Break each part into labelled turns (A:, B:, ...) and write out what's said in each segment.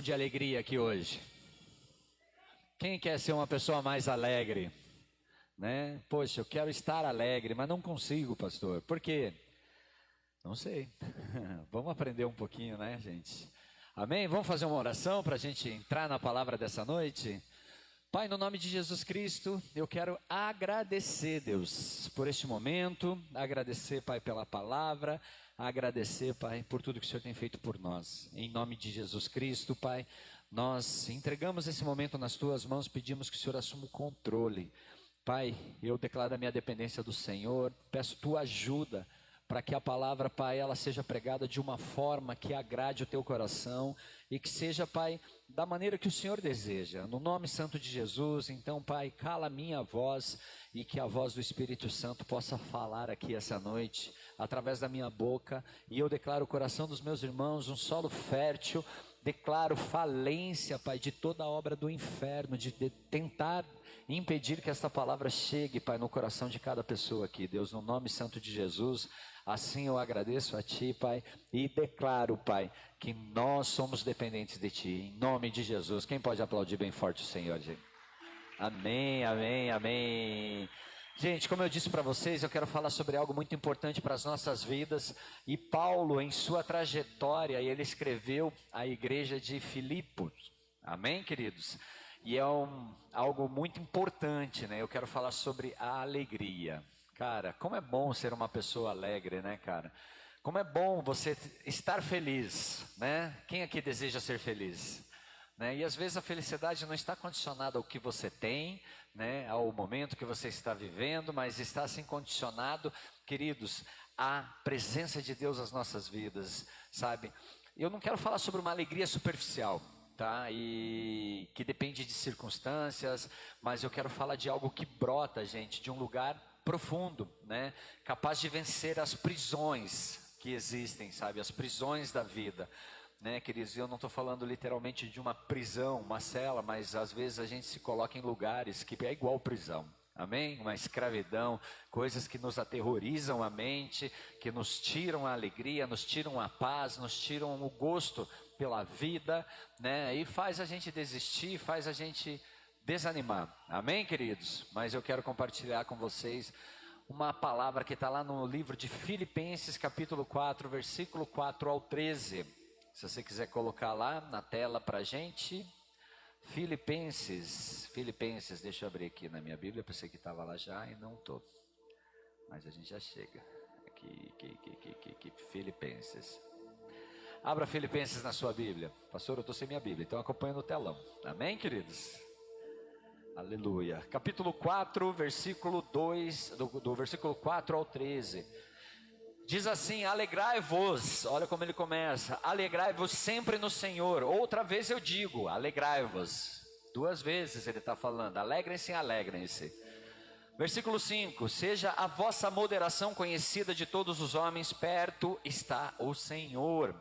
A: De alegria aqui hoje. Quem quer ser uma pessoa mais alegre, né? Poxa, eu quero estar alegre, mas não consigo, pastor. Por quê? Não sei. Vamos aprender um pouquinho, né, gente? Amém? Vamos fazer uma oração para a gente entrar na palavra dessa noite? Pai, no nome de Jesus Cristo, eu quero agradecer, Deus, por este momento, agradecer, Pai, pela palavra, agradecer, Pai, por tudo que o Senhor tem feito por nós. Em nome de Jesus Cristo, Pai, nós entregamos esse momento nas Tuas mãos, pedimos que o Senhor assuma o controle. Pai, eu declaro a minha dependência do Senhor, peço Tua ajuda, para que a palavra, Pai, ela seja pregada de uma forma que agrade o Teu coração e que seja, Pai, da maneira que o Senhor deseja. No nome santo de Jesus, então, Pai, cala a minha voz e que a voz do Espírito Santo possa falar aqui essa noite, através da minha boca, e eu declaro o coração dos meus irmãos um solo fértil. Declaro falência, Pai, de toda a obra do inferno, de tentar impedir que esta palavra chegue, Pai, no coração de cada pessoa aqui. Deus, no nome santo de Jesus, assim eu agradeço a Ti, Pai, e declaro, Pai, que nós somos dependentes de Ti, em nome de Jesus. Quem pode aplaudir bem forte o Senhor, gente? Amém, amém, amém. Gente, como eu disse para vocês, eu quero falar sobre algo muito importante para as nossas vidas. E Paulo, em sua trajetória, ele escreveu a igreja de Filipos. Amém, queridos? E é algo muito importante, né? Eu quero falar sobre a alegria. Cara, como é bom ser uma pessoa alegre, né, cara? Como é bom você estar feliz, né? Quem aqui deseja ser feliz? Né? E às vezes a felicidade não está condicionada ao que você tem, né? Ao momento que você está vivendo, mas está assim condicionado, queridos, à presença de Deus nas nossas vidas, sabe? Eu não quero falar sobre uma alegria superficial, tá? E que depende de circunstâncias, mas eu quero falar de algo que brota, gente, de um lugar profundo, né? Capaz de vencer as prisões que existem, sabe? As prisões da vida. Né, queridos, eu não estou falando literalmente de uma prisão, uma cela, mas às vezes a gente se coloca em lugares que é igual prisão, amém? Uma escravidão, coisas que nos aterrorizam a mente, que nos tiram a alegria, nos tiram a paz, nos tiram o gosto pela vida, né? E faz a gente desistir, faz a gente desanimar, amém, queridos? Mas eu quero compartilhar com vocês uma palavra que está lá no livro de Filipenses, capítulo 4, versículo 4 ao 13. Se você quiser colocar lá na tela para a gente, Filipenses, deixa eu abrir aqui na minha Bíblia, pensei que estava lá já e não estou, mas a gente já chega, aqui, Filipenses, abra Filipenses na sua Bíblia, pastor, eu estou sem minha Bíblia, então acompanha no telão, amém, queridos? Aleluia, capítulo 4, versículo 2, do versículo 4 ao 13, diz assim: alegrai-vos, olha como ele começa, alegrai-vos sempre no Senhor. Outra vez eu digo, alegrai-vos. Duas vezes ele está falando, alegrem-se, alegrem-se. Versículo 5, seja a vossa moderação conhecida de todos os homens, perto está o Senhor.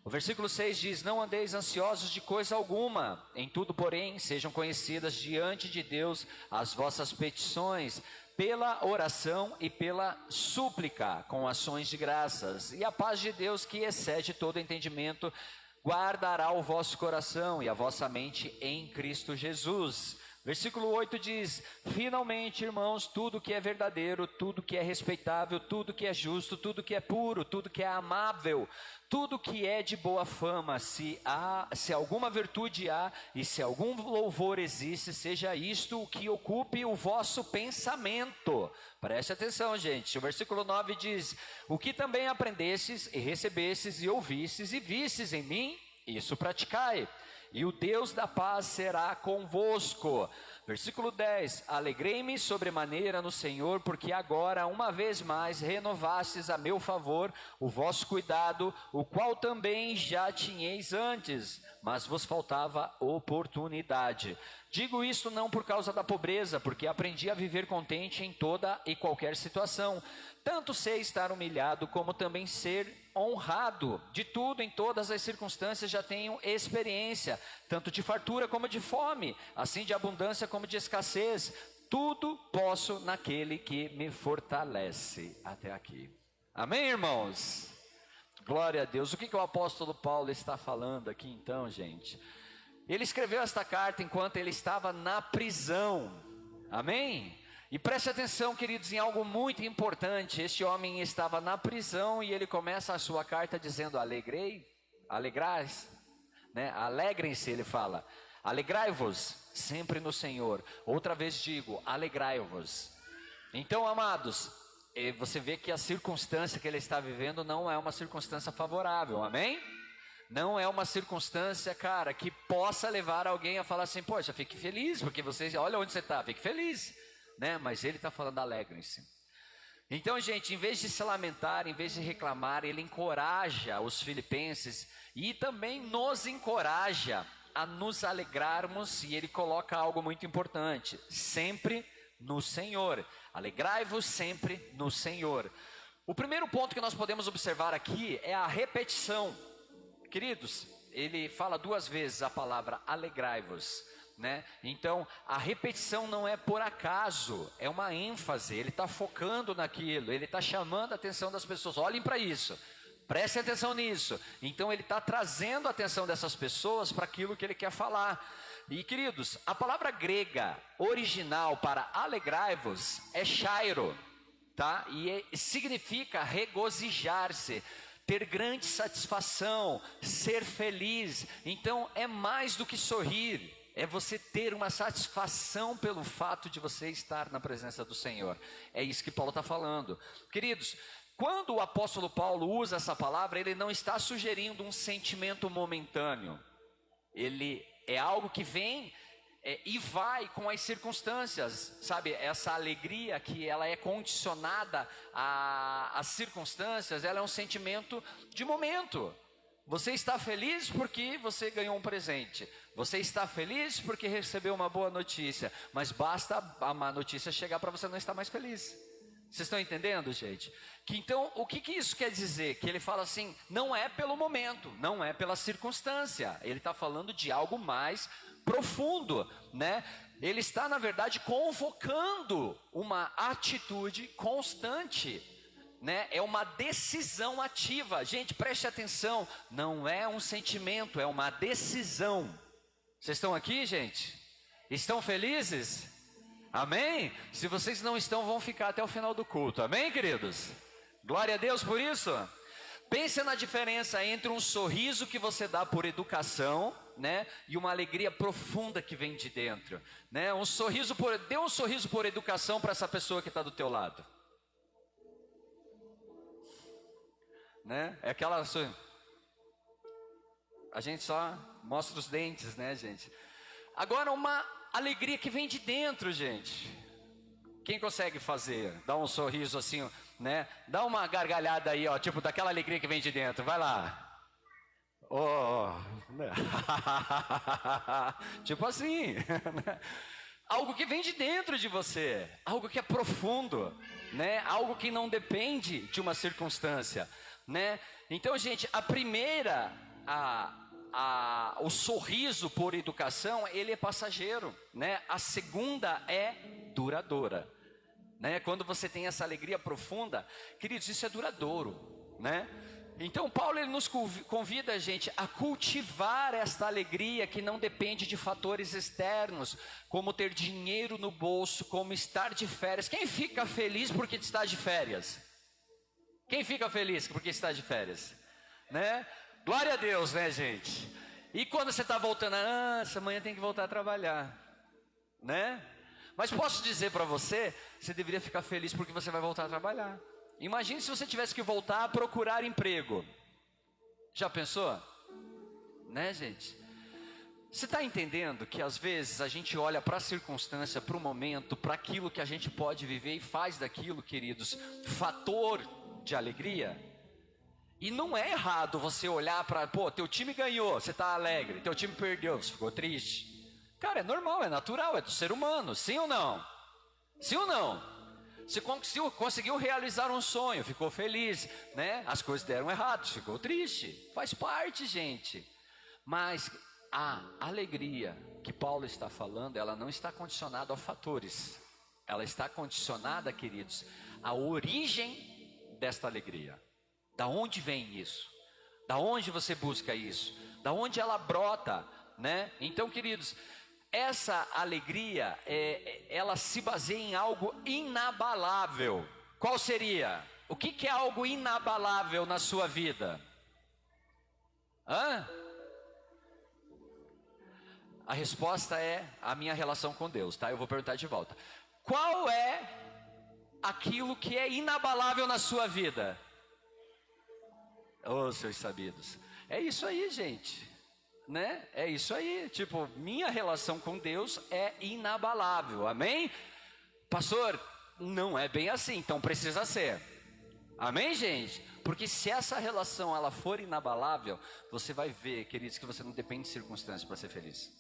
A: O versículo 6 diz: não andeis ansiosos de coisa alguma, em tudo, porém, sejam conhecidas diante de Deus as vossas petições, pela oração e pela súplica, com ações de graças. E a paz de Deus, que excede todo entendimento, guardará o vosso coração e a vossa mente em Cristo Jesus. Versículo 8 diz: finalmente, irmãos, tudo que é verdadeiro, tudo que é respeitável, tudo que é justo, tudo que é puro, tudo que é amável, tudo que é de boa fama, se alguma virtude há e se algum louvor existe, seja isto o que ocupe o vosso pensamento. Preste atenção, gente. O versículo 9 diz: o que também aprendestes e recebestes e ouvistes e vistes em mim, isso praticai, e o Deus da paz será convosco. Versículo 10, alegrei-me sobremaneira no Senhor, porque agora uma vez mais renovastes a meu favor o vosso cuidado, o qual também já tinhais antes, mas vos faltava oportunidade. Digo isto não por causa da pobreza, porque aprendi a viver contente em toda e qualquer situação. Tanto sei estar humilhado, como também ser honrado. De tudo, em todas as circunstâncias, já tenho experiência, tanto de fartura como de fome, assim de abundância como de escassez. Tudo posso naquele que me fortalece. Até aqui. Amém, irmãos? Glória a Deus. O que o apóstolo Paulo está falando aqui então, gente? Ele escreveu esta carta enquanto ele estava na prisão. Amém? E preste atenção, queridos, em algo muito importante. Este homem estava na prisão e ele começa a sua carta dizendo: alegrais, né? Alegrem-se, ele fala. Alegrai-vos sempre no Senhor. Outra vez digo, alegrai-vos. Então, amados, você vê que a circunstância que ele está vivendo não é uma circunstância favorável, amém? Não é uma circunstância, cara, que possa levar alguém a falar assim: poxa, fique feliz, porque você, olha onde você está, fique feliz, né? Mas ele está falando: alegrem-se. Então, gente, em vez de se lamentar, em vez de reclamar, ele encoraja os filipenses e também nos encoraja a nos alegrarmos, e ele coloca algo muito importante: sempre no Senhor. Alegrai-vos sempre no Senhor. O primeiro ponto que nós podemos observar aqui é a repetição. Queridos, ele fala 2 vezes a palavra alegrai-vos, né? Então, a repetição não é por acaso, é uma ênfase. Ele está focando naquilo, ele está chamando a atenção das pessoas. Olhem para isso, prestem atenção nisso. Então ele está trazendo a atenção dessas pessoas para aquilo que ele quer falar. E queridos, a palavra grega original para alegrai-vos é chairo, tá? E significa regozijar-se, ter grande satisfação, ser feliz. Então é mais do que sorrir, é você ter uma satisfação pelo fato de você estar na presença do Senhor. É isso que Paulo está falando. Queridos, quando o apóstolo Paulo usa essa palavra, ele não está sugerindo um sentimento momentâneo. Ele é algo que vem e vai com as circunstâncias, sabe? Essa alegria que ela é condicionada às circunstâncias, ela é um sentimento de momento. Você está feliz porque você ganhou um presente. Você está feliz porque recebeu uma boa notícia. Mas basta a má notícia chegar para você não estar mais feliz. Vocês estão entendendo, gente? Que então, o que isso quer dizer? Que ele fala assim: não é pelo momento, não é pela circunstância. Ele está falando de algo mais profundo, né? Ele está, na verdade, convocando uma atitude constante, né? É uma decisão ativa. Gente, preste atenção, não é um sentimento, é uma decisão. Vocês estão aqui, gente? Estão felizes? Amém? Se vocês não estão, vão ficar até o final do culto. Amém, queridos? Glória a Deus por isso. Pense na diferença entre um sorriso que você dá por educação, né, e uma alegria profunda que vem de dentro, né? Dê um sorriso por educação para essa pessoa que está do teu lado, né? É aquela, a gente só mostra os dentes, né, gente? Agora, uma alegria que vem de dentro, gente. Quem consegue fazer? Dá um sorriso assim, né? Dá uma gargalhada aí, ó, tipo daquela alegria que vem de dentro. Vai lá. Oh. Tipo assim. Algo que vem de dentro de você, algo que é profundo, né? Algo que não depende de uma circunstância, né? Então, gente, a primeira, o sorriso por educação, ele é passageiro, né? A segunda é duradoura, né? Quando você tem essa alegria profunda, queridos, isso é duradouro, né? Então Paulo, ele nos convida, gente, a cultivar esta alegria que não depende de fatores externos, como ter dinheiro no bolso, como estar de férias. Quem fica feliz porque está de férias? Quem fica feliz porque está de férias? Né? Glória a Deus, né, gente? E quando você está voltando, amanhã tem que voltar a trabalhar, né? Mas posso dizer para você, você deveria ficar feliz porque você vai voltar a trabalhar. Imagine se você tivesse que voltar a procurar emprego. Já pensou? Né, gente? Você está entendendo que às vezes a gente olha para a circunstância, para o momento, para aquilo que a gente pode viver e faz daquilo, queridos, fator de alegria? E não é errado você olhar para, teu time ganhou, você está alegre, teu time perdeu, você ficou triste. Cara, é normal, é natural, é do ser humano, sim ou não? Sim ou não? Você conseguiu realizar um sonho, ficou feliz, né? As coisas deram errado, ficou triste. Faz parte, gente. Mas a alegria que Paulo está falando, ela não está condicionada a fatores. Ela está condicionada, queridos, à origem desta alegria. Da onde vem isso? Da onde você busca isso? Da onde ela brota, né? Então, queridos, essa alegria, ela se baseia em algo inabalável. Qual seria? O que é algo inabalável na sua vida? A resposta é a minha relação com Deus, tá? Eu vou perguntar de volta. Qual é aquilo que é inabalável na sua vida? Oh, seus sabidos. É isso aí, gente, né? É isso aí. Tipo, minha relação com Deus é inabalável. Amém? Pastor, não é bem assim, então precisa ser. Amém, gente? Porque se essa relação ela for inabalável, você vai ver, queridos, que você não depende de circunstâncias para ser feliz.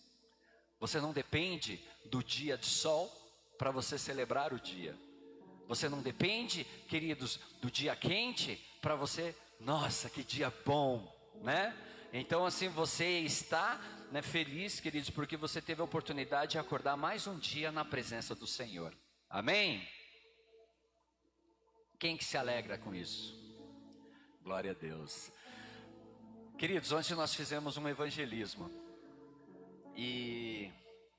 A: Você não depende do dia de sol para você celebrar o dia. Você não depende, queridos, do dia quente para você, nossa, que dia bom, né? Então assim, você está, né, feliz, queridos, porque você teve a oportunidade de acordar mais um dia na presença do Senhor. Amém? Quem que se alegra com isso? Glória a Deus. Queridos, ontem nós fizemos um evangelismo. E,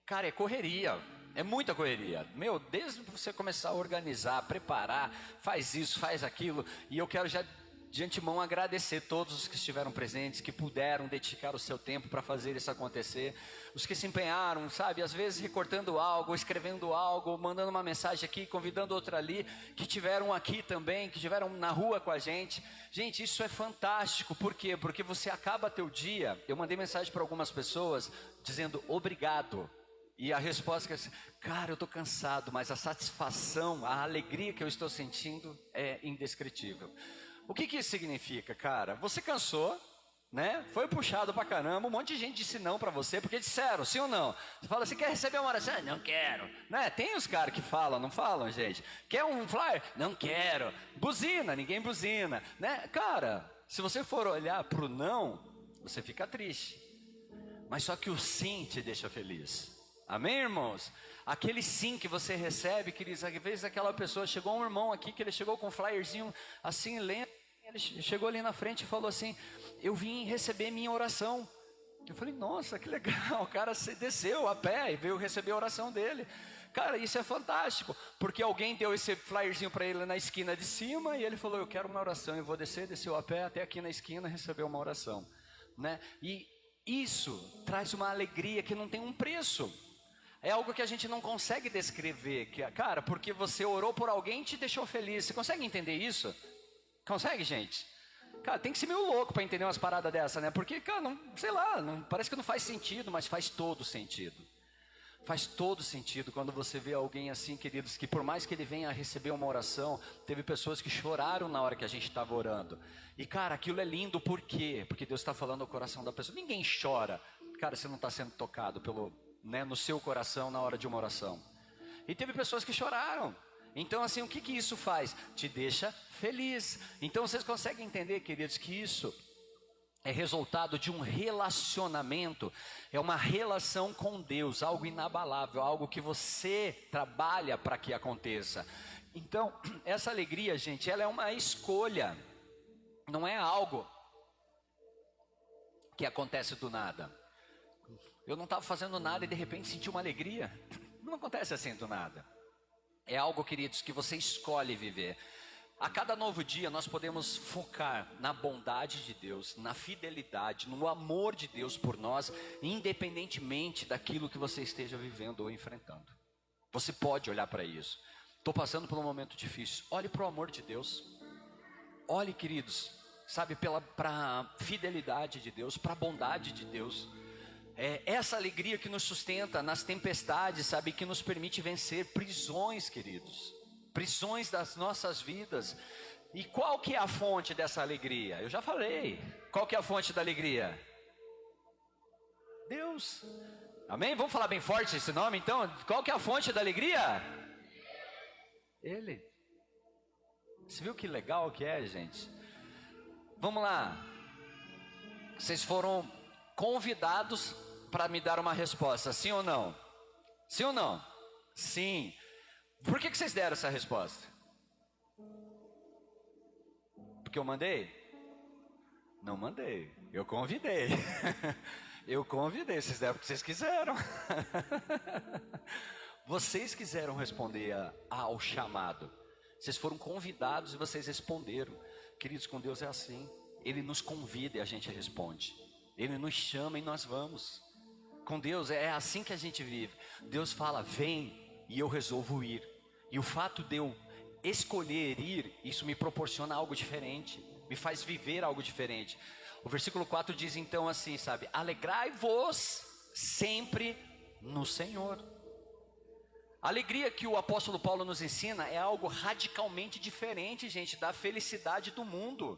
A: cara, é correria. É muita correria. Meu, desde você começar a organizar, preparar, faz isso, faz aquilo. E eu quero já de antemão agradecer todos os que estiveram presentes, que puderam dedicar o seu tempo para fazer isso acontecer. Os que se empenharam, sabe, às vezes recortando algo, escrevendo algo, mandando uma mensagem aqui, convidando outra ali, que tiveram aqui também, que tiveram na rua com a gente. Gente, isso é fantástico. Por quê? Porque você acaba teu dia. Eu mandei mensagem para algumas pessoas dizendo obrigado. E a resposta é assim, cara, eu estou cansado, mas a satisfação, a alegria que eu estou sentindo é indescritível. O que isso significa, cara? Você cansou, né? Foi puxado pra caramba, um monte de gente disse não pra você, porque disseram, sim ou não? Você fala, você quer receber uma oração? Não quero. Né? Tem os caras que falam, não falam, gente? Quer um flyer? Não quero. Buzina, ninguém buzina. Né? Cara, se você for olhar pro não, você fica triste. Mas só que o sim te deixa feliz. Amém, irmãos? Aquele sim que você recebe, queridos, às vezes aquela pessoa, chegou um irmão aqui, que ele chegou com um flyerzinho assim, lento, ele chegou ali na frente e falou assim, eu vim receber minha oração. Eu falei, nossa, que legal, o cara desceu a pé e veio receber a oração dele. Cara, isso é fantástico, porque alguém deu esse flyerzinho para ele na esquina de cima, e ele falou, eu quero uma oração, eu vou desceu a pé até aqui na esquina, recebeu uma oração, né? E isso traz uma alegria que não tem um preço. É algo que a gente não consegue descrever, cara, porque você orou por alguém e te deixou feliz. Você consegue entender isso? Consegue, gente? Cara, tem que ser meio louco para entender umas paradas dessa, né? Porque, cara, não, sei lá, parece que não faz sentido, mas faz todo sentido. Faz todo sentido quando você vê alguém assim, queridos, que por mais que ele venha a receber uma oração, teve pessoas que choraram na hora que a gente estava orando. E, cara, aquilo é lindo, por quê? Porque Deus está falando ao coração da pessoa. Ninguém chora, cara, você não está sendo tocado no seu coração na hora de uma oração. E teve pessoas que choraram. Então assim, o que isso faz? Te deixa feliz. Então vocês conseguem entender, queridos, que isso é resultado de um relacionamento, é uma relação com Deus, algo inabalável, algo que você trabalha para que aconteça. Então, essa alegria, gente, ela é uma escolha, não é algo que acontece do nada. Eu não estava fazendo nada e de repente senti uma alegria. Não acontece assim do nada. É algo, queridos, que você escolhe viver. A cada novo dia nós podemos focar na bondade de Deus, na fidelidade, no amor de Deus por nós, independentemente daquilo que você esteja vivendo ou enfrentando. Você pode olhar para isso. Estou passando por um momento difícil. Olhe para o amor de Deus. Olhe, queridos, sabe, para a fidelidade de Deus, para a bondade de Deus. É essa alegria que nos sustenta nas tempestades, sabe, que nos permite vencer prisões, queridos, prisões das nossas vidas. E qual que é a fonte dessa alegria? Eu já falei, qual que é a fonte da alegria? Deus, amém? Vamos falar bem forte esse nome então? Qual que é a fonte da alegria? Ele. Você viu que legal que é, gente? Vamos lá, vocês foram convidados para me dar uma resposta, sim ou não? Sim ou não? Sim. Por que vocês deram essa resposta? Porque eu mandei? Não mandei, eu convidei. Eu convidei, vocês deram porque vocês quiseram. Vocês quiseram responder ao chamado. Vocês foram convidados e vocês responderam. Queridos, com Deus é assim. Ele nos convida e a gente responde. Ele nos chama e nós vamos. Com Deus é assim que a gente vive. Deus fala, vem, e eu resolvo ir. E o fato de eu escolher ir, isso me proporciona algo diferente. Me faz viver algo diferente. O versículo 4 diz então assim, sabe? Alegrai-vos sempre no Senhor. A alegria que o apóstolo Paulo nos ensina é algo radicalmente diferente, gente, da felicidade do mundo.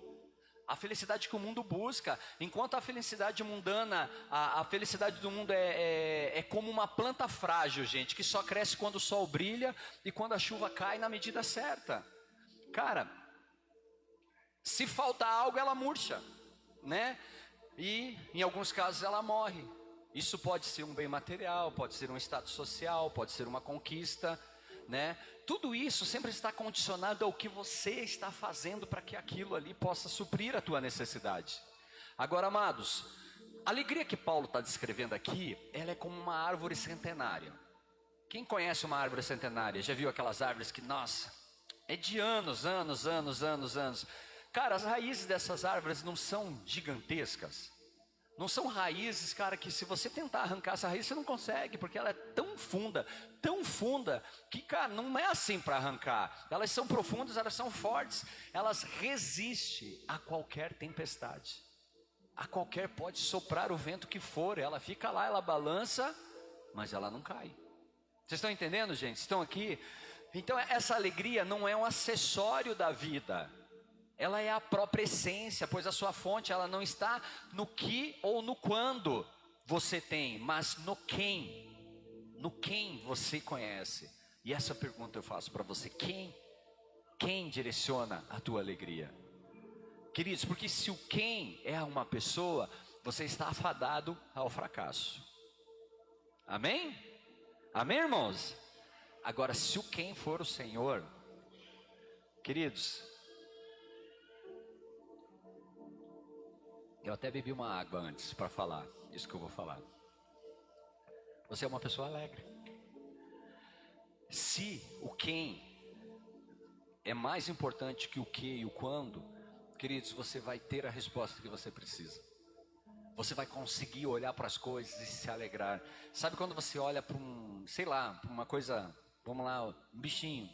A: A felicidade que o mundo busca. Enquanto a felicidade mundana, a felicidade do mundo é como uma planta frágil, gente, que só cresce quando o sol brilha e quando a chuva cai na medida certa. Cara, se faltar algo, ela murcha, né? E em alguns casos ela morre. Isso pode ser um bem material, pode ser um status social, pode ser uma conquista, né? Tudo isso sempre está condicionado ao que você está fazendo para que aquilo ali possa suprir a tua necessidade. Agora, amados, a alegria que Paulo está descrevendo aqui, ela é como uma árvore centenária. Quem conhece uma árvore centenária? Já viu aquelas árvores que, nossa, é de anos. Cara, as raízes dessas árvores não são gigantescas. Não são raízes, cara, que se você tentar arrancar essa raiz, você não consegue, porque ela é tão funda, que, cara, não é assim para arrancar. Elas são profundas, elas são fortes, elas resistem a qualquer tempestade. A qualquer pode soprar o vento que for, ela fica lá, ela balança, mas ela não cai. Vocês estão entendendo, gente? Estão aqui? Então essa alegria não é um acessório da vida. Ela é a própria essência, pois a sua fonte ela não está no que ou no quando você tem, mas no quem você conhece. E essa pergunta eu faço para você, quem direciona a tua alegria? Queridos, porque se o quem é uma pessoa, você está afadado ao fracasso. Amém? Amém, irmãos? Agora, se o quem for o Senhor, queridos, eu até bebi uma água antes para falar isso que eu vou falar. Você é uma pessoa alegre. Se o quem é mais importante que o que e o quando, queridos, você vai ter a resposta que você precisa. Você vai conseguir olhar para as coisas e se alegrar. Sabe quando você olha para para uma coisa, vamos lá, um bichinho,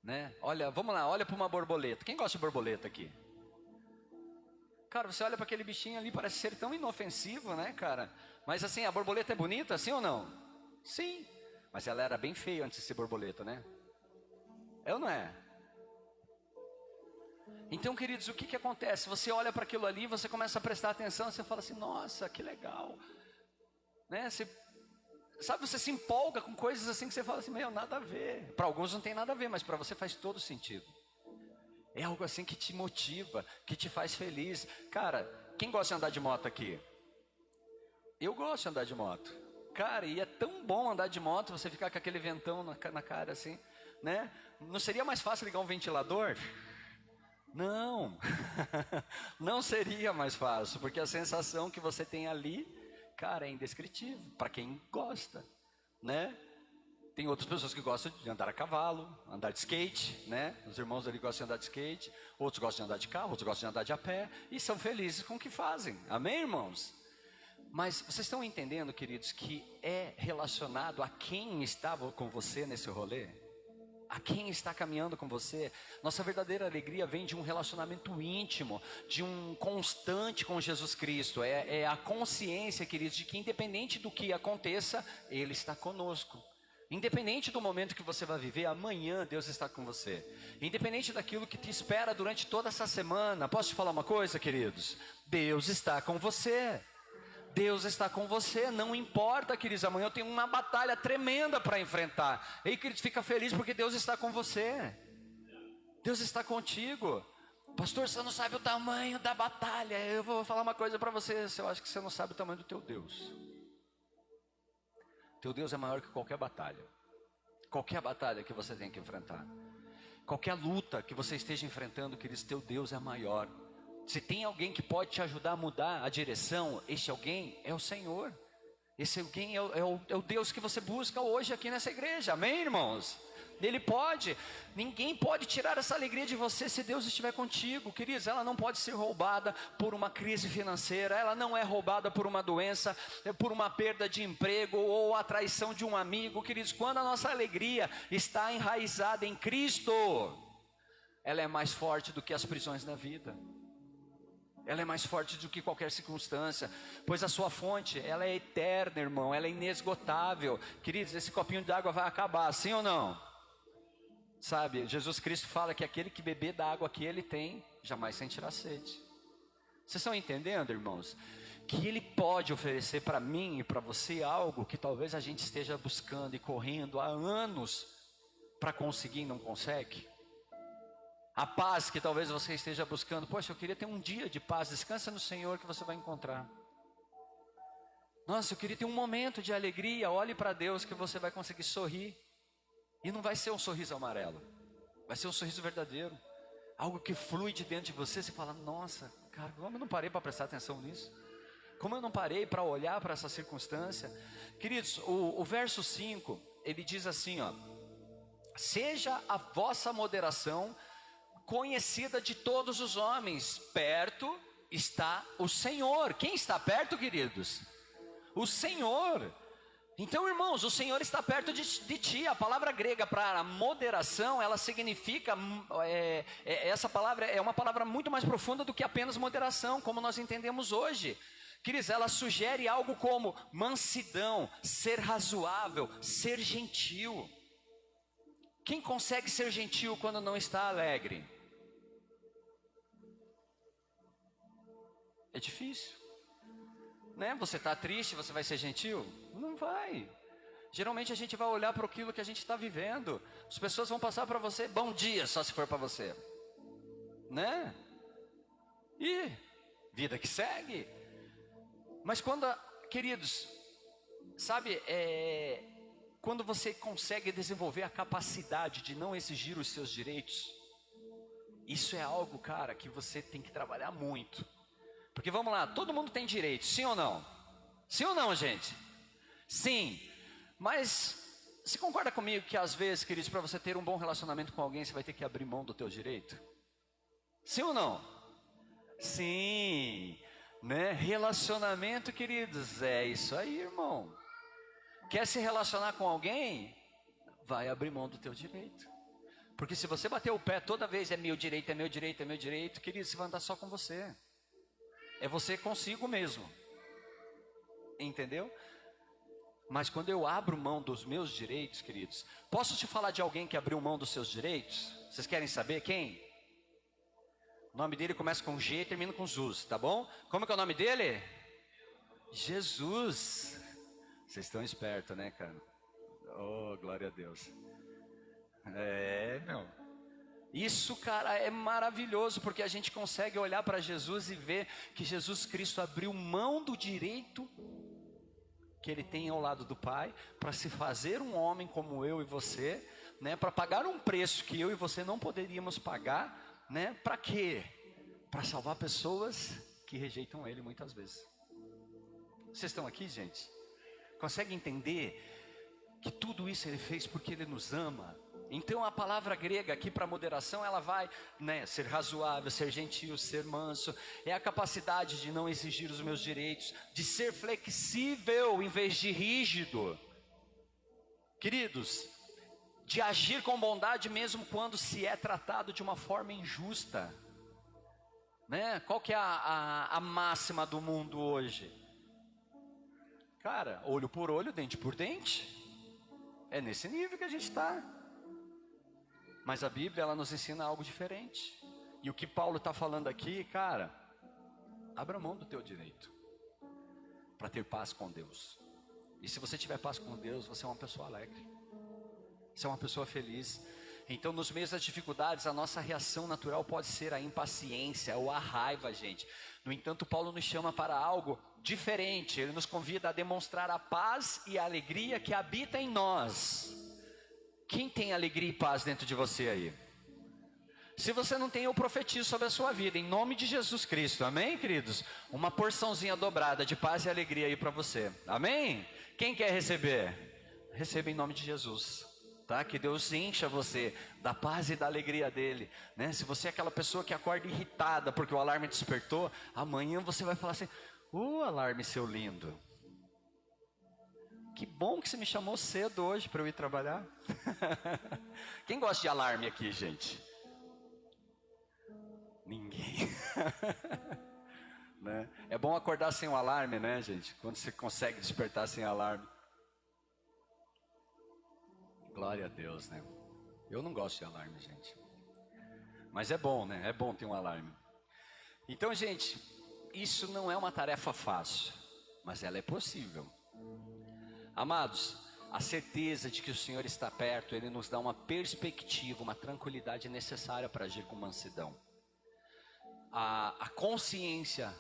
A: né? Olha para uma borboleta. Quem gosta de borboleta aqui? Cara, você olha para aquele bichinho ali, parece ser tão inofensivo, né, cara? Mas assim, a borboleta é bonita, sim ou não? Sim. Mas ela era bem feia antes de ser borboleta, né? É ou não é? Então, queridos, o que acontece? Você olha para aquilo ali, você começa a prestar atenção, você fala assim, nossa, que legal. Né? Você se empolga com coisas assim que você fala assim, meu, nada a ver. Para alguns não tem nada a ver, mas para você faz todo sentido. É algo assim que te motiva, que te faz feliz. Cara, quem gosta de andar de moto aqui? Eu gosto de andar de moto. Cara, e é tão bom andar de moto, você ficar com aquele ventão na cara assim, né? Não seria mais fácil ligar um ventilador? Não, não seria mais fácil, porque a sensação que você tem ali, cara, é indescritível, para quem gosta, né? Tem outras pessoas que gostam de andar a cavalo, andar de skate, né? Os irmãos ali gostam de andar de skate, outros gostam de andar de carro, outros gostam de andar de a pé, e são felizes com o que fazem, amém, irmãos? Mas vocês estão entendendo, queridos, que é relacionado a quem estava com você nesse rolê? A quem está caminhando com você? Nossa verdadeira alegria vem de um relacionamento íntimo, de um constante com Jesus Cristo. É a consciência, queridos, de que independente do que aconteça, Ele está conosco. Independente do momento que você vai viver, amanhã Deus está com você. Independente daquilo que te espera durante toda essa semana. Posso te falar uma coisa, queridos? Deus está com você. Deus está com você, não importa, queridos, amanhã eu tenho uma batalha tremenda para enfrentar. Ei, queridos, fica feliz porque Deus está com você. Deus está contigo. Pastor, você não sabe o tamanho da batalha. Eu vou falar uma coisa para você, eu acho que você não sabe o tamanho do teu Deus. Teu Deus é maior que qualquer batalha. Qualquer batalha que você tem que enfrentar. Qualquer luta que você esteja enfrentando, queridos, teu Deus é maior.
B: Se tem alguém que pode te ajudar a mudar a direção, este alguém é o Senhor. Esse alguém é o Deus que você busca hoje aqui nessa igreja, amém, irmãos? Ele pode, ninguém pode tirar essa alegria de você se Deus estiver contigo, queridos. Ela não pode ser roubada por uma crise financeira, ela não é roubada por uma doença, por uma perda de emprego ou a traição de um amigo, queridos. Quando a nossa alegria está enraizada em Cristo, ela é mais forte do que as prisões da vida. Ela é mais forte do que qualquer circunstância, pois a sua fonte, ela é eterna, irmão, ela é inesgotável. Queridos, esse copinho de água vai acabar, sim ou não? Sabe, Jesus Cristo fala que aquele que beber da água que ele tem, jamais sentirá sede. Vocês estão entendendo, irmãos? Que ele pode oferecer para mim e para você algo que talvez a gente esteja buscando e correndo há anos para conseguir e não consegue. A paz que talvez você esteja buscando, poxa, eu queria ter um dia de paz, descansa no Senhor que você vai encontrar. Nossa, eu queria ter um momento de alegria, olhe para Deus que você vai conseguir sorrir. E não vai ser um sorriso amarelo, vai ser um sorriso verdadeiro, algo que flui de dentro de você. Você fala, nossa, cara, como eu não parei para prestar atenção nisso? Como eu não parei para olhar para essa circunstância? Queridos, o verso 5, ele diz assim, ó: seja a vossa moderação conhecida de todos os homens, perto está o Senhor. Quem está perto, queridos? O Senhor. Então, irmãos, o Senhor está perto de ti. A palavra grega para moderação, ela significa, essa palavra é uma palavra muito mais profunda do que apenas moderação, como nós entendemos hoje. Queridos, ela sugere algo como mansidão, ser razoável, ser gentil. Quem consegue ser gentil quando não está alegre? É difícil, né? Você está triste, você vai ser gentil? Não vai. Geralmente a gente vai olhar para aquilo que a gente está vivendo. As pessoas vão passar para você, bom dia, só se for para você, né? E vida que segue. Mas quando, queridos, sabe, quando você consegue desenvolver a capacidade de não exigir os seus direitos, isso é algo, cara, que você tem que trabalhar muito. Porque vamos lá, todo mundo tem direito, sim ou não? Sim ou não, gente? Sim, mas você concorda comigo que às vezes, queridos, para você ter um bom relacionamento com alguém, você vai ter que abrir mão do teu direito? Sim ou não? Sim, né? Relacionamento, queridos, é isso aí, irmão. Quer se relacionar com alguém? Vai abrir mão do teu direito. Porque se você bater o pé toda vez, é meu direito, é meu direito, é meu direito, querido, você vai andar só com você. É você consigo mesmo. Entendeu? Mas quando eu abro mão dos meus direitos, queridos, posso te falar de alguém que abriu mão dos seus direitos? Vocês querem saber quem? O nome dele começa com G e termina com Zuz, tá bom? Como que é o nome dele? Jesus. Vocês estão espertos, né, cara? Oh, glória a Deus. Meu. Isso, cara, é maravilhoso, porque a gente consegue olhar para Jesus e ver que Jesus Cristo abriu mão do direito que ele tem ao lado do Pai, para se fazer um homem como eu e você, né, para pagar um preço que eu e você não poderíamos pagar, né, para quê? Para salvar pessoas que rejeitam ele muitas vezes. Vocês estão aqui, gente? Consegue entender que tudo isso ele fez porque ele nos ama? Então a palavra grega aqui para moderação, ela vai, né, ser razoável, ser gentil, ser manso. É a capacidade de não exigir os meus direitos, de ser flexível em vez de rígido. Queridos, de agir com bondade mesmo quando se é tratado de uma forma injusta. Né? Qual que é a máxima do mundo hoje? Cara, olho por olho, dente por dente. É nesse nível que a gente está. Mas a Bíblia, ela nos ensina algo diferente. E o que Paulo está falando aqui, cara, abra mão do teu direito para ter paz com Deus. E se você tiver paz com Deus, você é uma pessoa alegre. Você é uma pessoa feliz. Então, nos meios das dificuldades, a nossa reação natural pode ser a impaciência ou a raiva, gente. No entanto, Paulo nos chama para algo diferente. Ele nos convida a demonstrar a paz e a alegria que habita em nós. Quem tem alegria e paz dentro de você aí? Se você não tem, eu profetizo sobre a sua vida, em nome de Jesus Cristo, amém, queridos? Uma porçãozinha dobrada de paz e alegria aí para você, amém? Quem quer receber? Receba em nome de Jesus, tá? Que Deus encha você da paz e da alegria dele, né? Se você é aquela pessoa que acorda irritada porque o alarme despertou, amanhã você vai falar assim: alarme, seu lindo, que bom que você me chamou cedo hoje para eu ir trabalhar. Quem gosta de alarme aqui, gente? Ninguém. Né? É bom acordar sem o alarme, né, gente? Quando você consegue despertar sem alarme. Glória a Deus, né? Eu não gosto de alarme, gente. Mas é bom, né? É bom ter um alarme. Então, gente, isso não é uma tarefa fácil, mas ela é possível. Amados, a certeza de que o Senhor está perto, Ele nos dá uma perspectiva, uma tranquilidade necessária para agir com mansidão. A consciência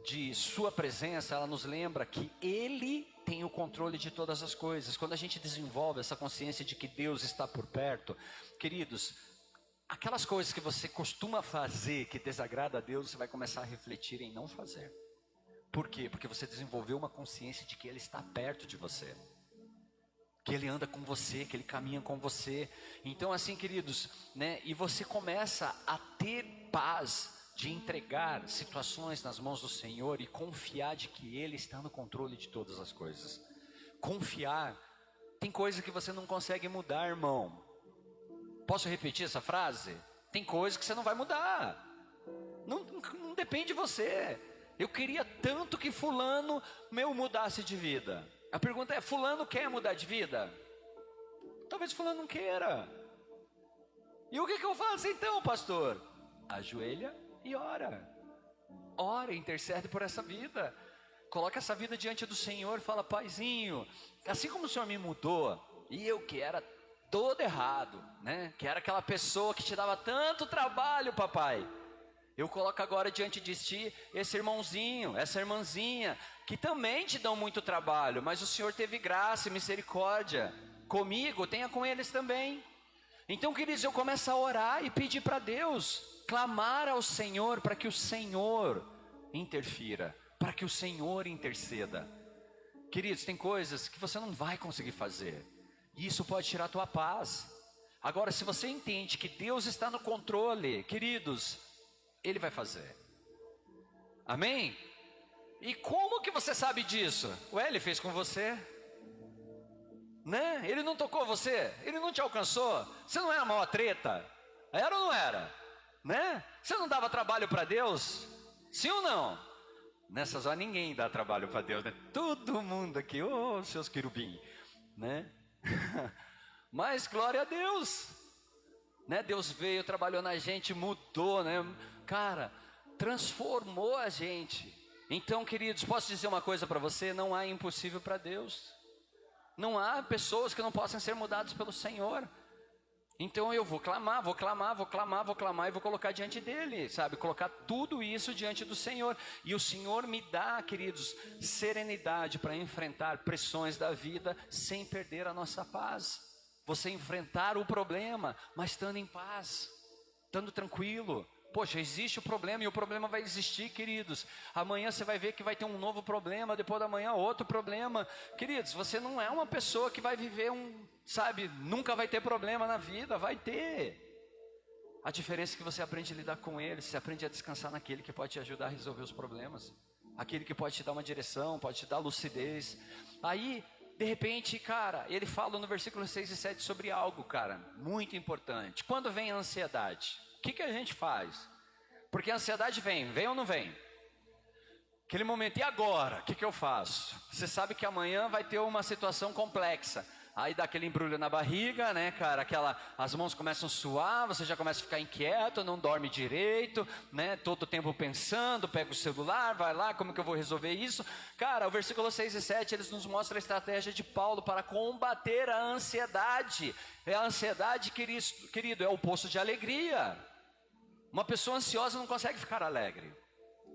B: de sua presença, ela nos lembra que Ele tem o controle de todas as coisas. Quando a gente desenvolve essa consciência de que Deus está por perto, queridos, aquelas coisas que você costuma fazer, que desagrada a Deus, você vai começar a refletir em não fazer. Por quê? Porque você desenvolveu uma consciência de que Ele está perto de você, que Ele anda com você, que Ele caminha com você. Então assim, queridos, né? E você começa a ter paz de entregar situações nas mãos do Senhor e confiar de que Ele está no controle de todas as coisas. Confiar. Tem coisa que você não consegue mudar, irmão. Posso repetir essa frase? Tem coisa que você não vai mudar. Não depende de você. Eu queria tanto que fulano mudasse de vida. A pergunta é: fulano quer mudar de vida? Talvez fulano não queira. E o que eu faço então, pastor? Ajoelha e ora. Ora, intercede por essa vida. Coloca essa vida diante do Senhor e fala: Paizinho, assim como o Senhor me mudou, e eu que era todo errado, né? Que era aquela pessoa que te dava tanto trabalho, papai. Eu coloco agora diante de ti esse irmãozinho, essa irmãzinha, que também te dão muito trabalho, mas o Senhor teve graça e misericórdia comigo, tenha com eles também. Então, queridos, eu começo a orar e pedir para Deus, clamar ao Senhor para que o Senhor interfira, para que o Senhor interceda. Queridos, tem coisas que você não vai conseguir fazer, e isso pode tirar a tua paz. Agora, se você entende que Deus está no controle, queridos, Ele vai fazer. Amém? E como que você sabe disso? Ele fez com você, né? Ele não tocou você, Ele não te alcançou. Você não era maior treta? Era ou não era? Né? Você não dava trabalho para Deus? Sim ou não? Nessas horas ninguém dá trabalho para Deus, né? Todo mundo aqui, seus querubim, né? Mas glória a Deus, né? Deus veio, trabalhou na gente, mudou, né? Cara, transformou a gente. Então, queridos, posso dizer uma coisa para você: não há impossível para Deus. Não há pessoas que não possam ser mudadas pelo Senhor. Então eu vou clamar e vou colocar diante dele, sabe? Colocar tudo isso diante do Senhor. E o Senhor me dá, queridos, serenidade para enfrentar pressões da vida sem perder a nossa paz. Você enfrentar o problema, mas estando em paz, estando tranquilo. Poxa, existe o problema e o problema vai existir, queridos. Amanhã você vai ver que vai ter um novo problema, depois da manhã outro problema. Queridos, você não é uma pessoa que vai viver nunca vai ter problema na vida, vai ter. A diferença é que você aprende a lidar com ele, você aprende a descansar naquele que pode te ajudar a resolver os problemas. Aquele que pode te dar uma direção, pode te dar lucidez. Aí, de repente, cara, ele fala no versículo 6 e 7 sobre algo, cara, muito importante. Quando vem a ansiedade, o que a gente faz? Porque a ansiedade vem ou não vem? Aquele momento, e agora? O que eu faço? Você sabe que amanhã vai ter uma situação complexa. Aí dá aquele embrulho na barriga, né, cara? As mãos começam a suar, você já começa a ficar inquieto, não dorme direito, né? Todo o tempo pensando, pega o celular, vai lá, como que eu vou resolver isso? Cara, o versículo 6 e 7, eles nos mostram a estratégia de Paulo para combater a ansiedade. A ansiedade, querido, é o oposto de alegria. Uma pessoa ansiosa não consegue ficar alegre.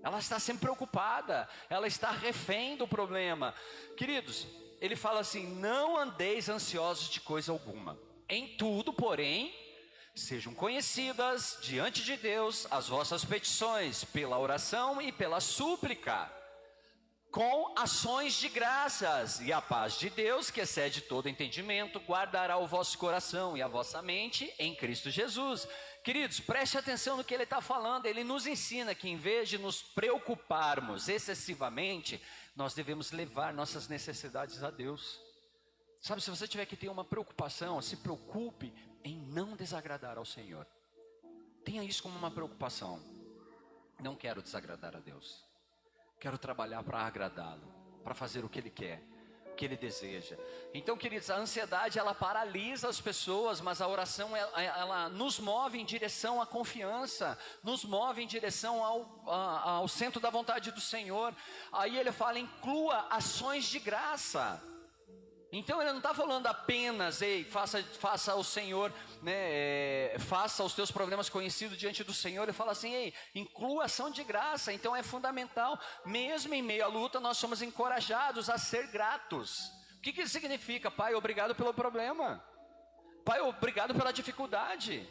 B: Ela está sempre preocupada, ela está refém do problema. Queridos, ele fala assim: não andeis ansiosos de coisa alguma. Em tudo, porém, Sejam conhecidas diante de Deus as vossas petições, pela oração e pela súplica, com ações de graças, e a paz de Deus, que excede todo entendimento, guardará o vosso coração e a vossa mente em Cristo Jesus. Queridos, preste atenção no que ele está falando. Ele nos ensina que em vez de nos preocuparmos excessivamente, nós devemos levar nossas necessidades a Deus. Sabe, se você tiver que ter uma preocupação, se preocupe em não desagradar ao Senhor. Tenha isso como uma preocupação. Não quero desagradar a Deus. Quero trabalhar para agradá-lo, para fazer o que Ele quer, o que Ele deseja. Então, queridos, a ansiedade, ela paralisa as pessoas, mas a oração, ela nos move em direção à confiança, nos move em direção ao centro da vontade do Senhor. Aí ele fala, inclua ações de graça. Então ele não está falando apenas, ei, faça ao Senhor, né, faça os teus problemas conhecidos diante do Senhor. Ele fala assim, ei, inclua ação de graça. Então é fundamental, mesmo em meio à luta, nós somos encorajados a ser gratos. O que isso significa? Pai, obrigado pelo problema. Pai, obrigado pela dificuldade.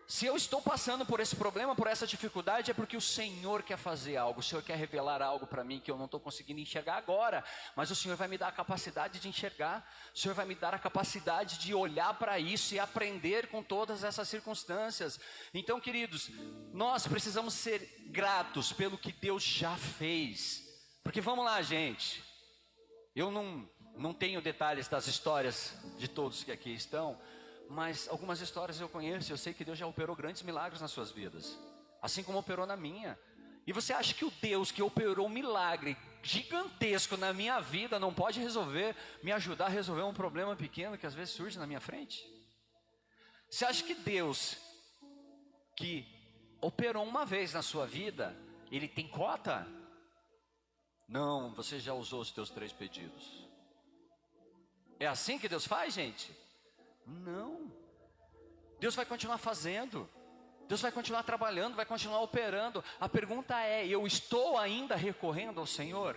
B: Se eu estou passando por esse problema, por essa dificuldade, é porque o Senhor quer fazer algo. O Senhor quer revelar algo para mim que eu não estou conseguindo enxergar agora. Mas o Senhor vai me dar a capacidade de enxergar. O Senhor vai me dar a capacidade de olhar para isso e aprender com todas essas circunstâncias. Então, queridos, nós precisamos ser gratos pelo que Deus já fez. Porque vamos lá, gente. Eu não tenho detalhes das histórias de todos que aqui estão, mas algumas histórias eu conheço, eu sei que Deus já operou grandes milagres nas suas vidas, assim como operou na minha. E você acha que o Deus que operou um milagre gigantesco na minha vida não pode me ajudar a resolver um problema pequeno que às vezes surge na minha frente? Você acha que Deus que operou uma vez na sua vida, Ele tem cota? Não, você já usou os teus 3 pedidos. É assim que Deus faz, gente? Não. Deus vai continuar fazendo. Deus vai continuar trabalhando, vai continuar operando. A pergunta é, eu estou ainda recorrendo ao Senhor?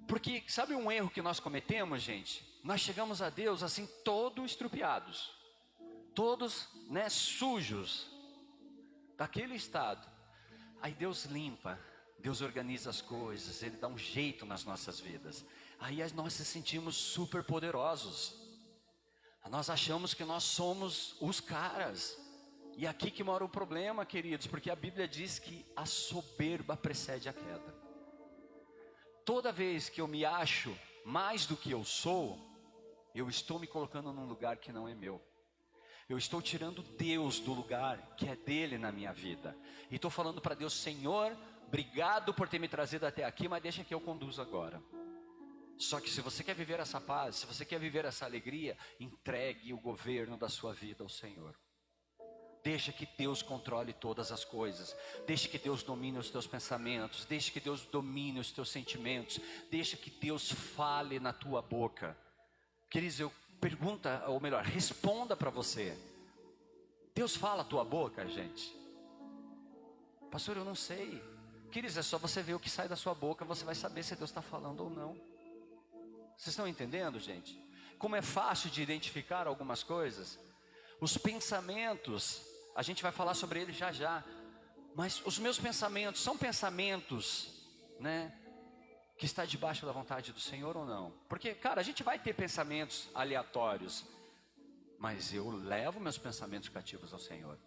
B: Porque sabe um erro que nós cometemos, gente? Nós chegamos a Deus assim, todos estrupiados, todos, né, sujos, daquele estado. Aí Deus limpa, Deus organiza as coisas, Ele dá um jeito nas nossas vidas. Aí nós nos sentimos super poderosos. Nós achamos que nós somos os caras. E aqui que mora o problema, queridos, porque a Bíblia diz que a soberba precede a queda. Toda vez que eu me acho mais do que eu sou, eu estou me colocando num lugar que não é meu. Eu estou tirando Deus do lugar que é dele na minha vida. E estou falando para Deus, Senhor, obrigado por ter me trazido até aqui, mas deixa que eu conduzo agora. Só que se você quer viver essa paz, se você quer viver essa alegria, entregue o governo da sua vida ao Senhor. Deixa que Deus controle todas as coisas. Deixa que Deus domine os teus pensamentos. Deixa que Deus domine os teus sentimentos. Deixa que Deus fale na tua boca. Queridos, responda para você. Deus fala a tua boca, gente? Pastor, eu não sei. Queridos, é só você ver o que sai da sua boca, você vai saber se Deus está falando ou não. Vocês estão entendendo, gente? Como é fácil de identificar algumas coisas. Os pensamentos, a gente vai falar sobre eles já já. Mas os meus pensamentos são pensamentos, né, que está debaixo da vontade do Senhor ou não? Porque, cara, a gente vai ter pensamentos aleatórios, mas eu levo meus pensamentos cativos ao Senhor.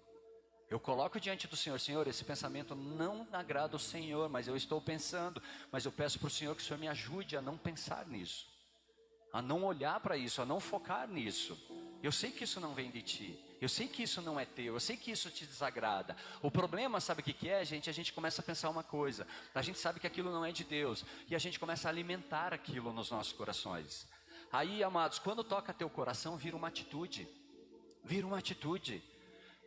B: Eu coloco diante do Senhor, Senhor, esse pensamento não agrada ao Senhor, mas eu estou pensando, mas eu peço para o Senhor que o Senhor me ajude a não pensar nisso, a não olhar para isso, a não focar nisso. Eu sei que isso não vem de ti, eu sei que isso não é teu, eu sei que isso te desagrada. O problema, sabe o que é, gente? A gente começa a pensar uma coisa, a gente sabe que aquilo não é de Deus, e a gente começa a alimentar aquilo nos nossos corações. Aí, amados, quando toca teu coração, vira uma atitude.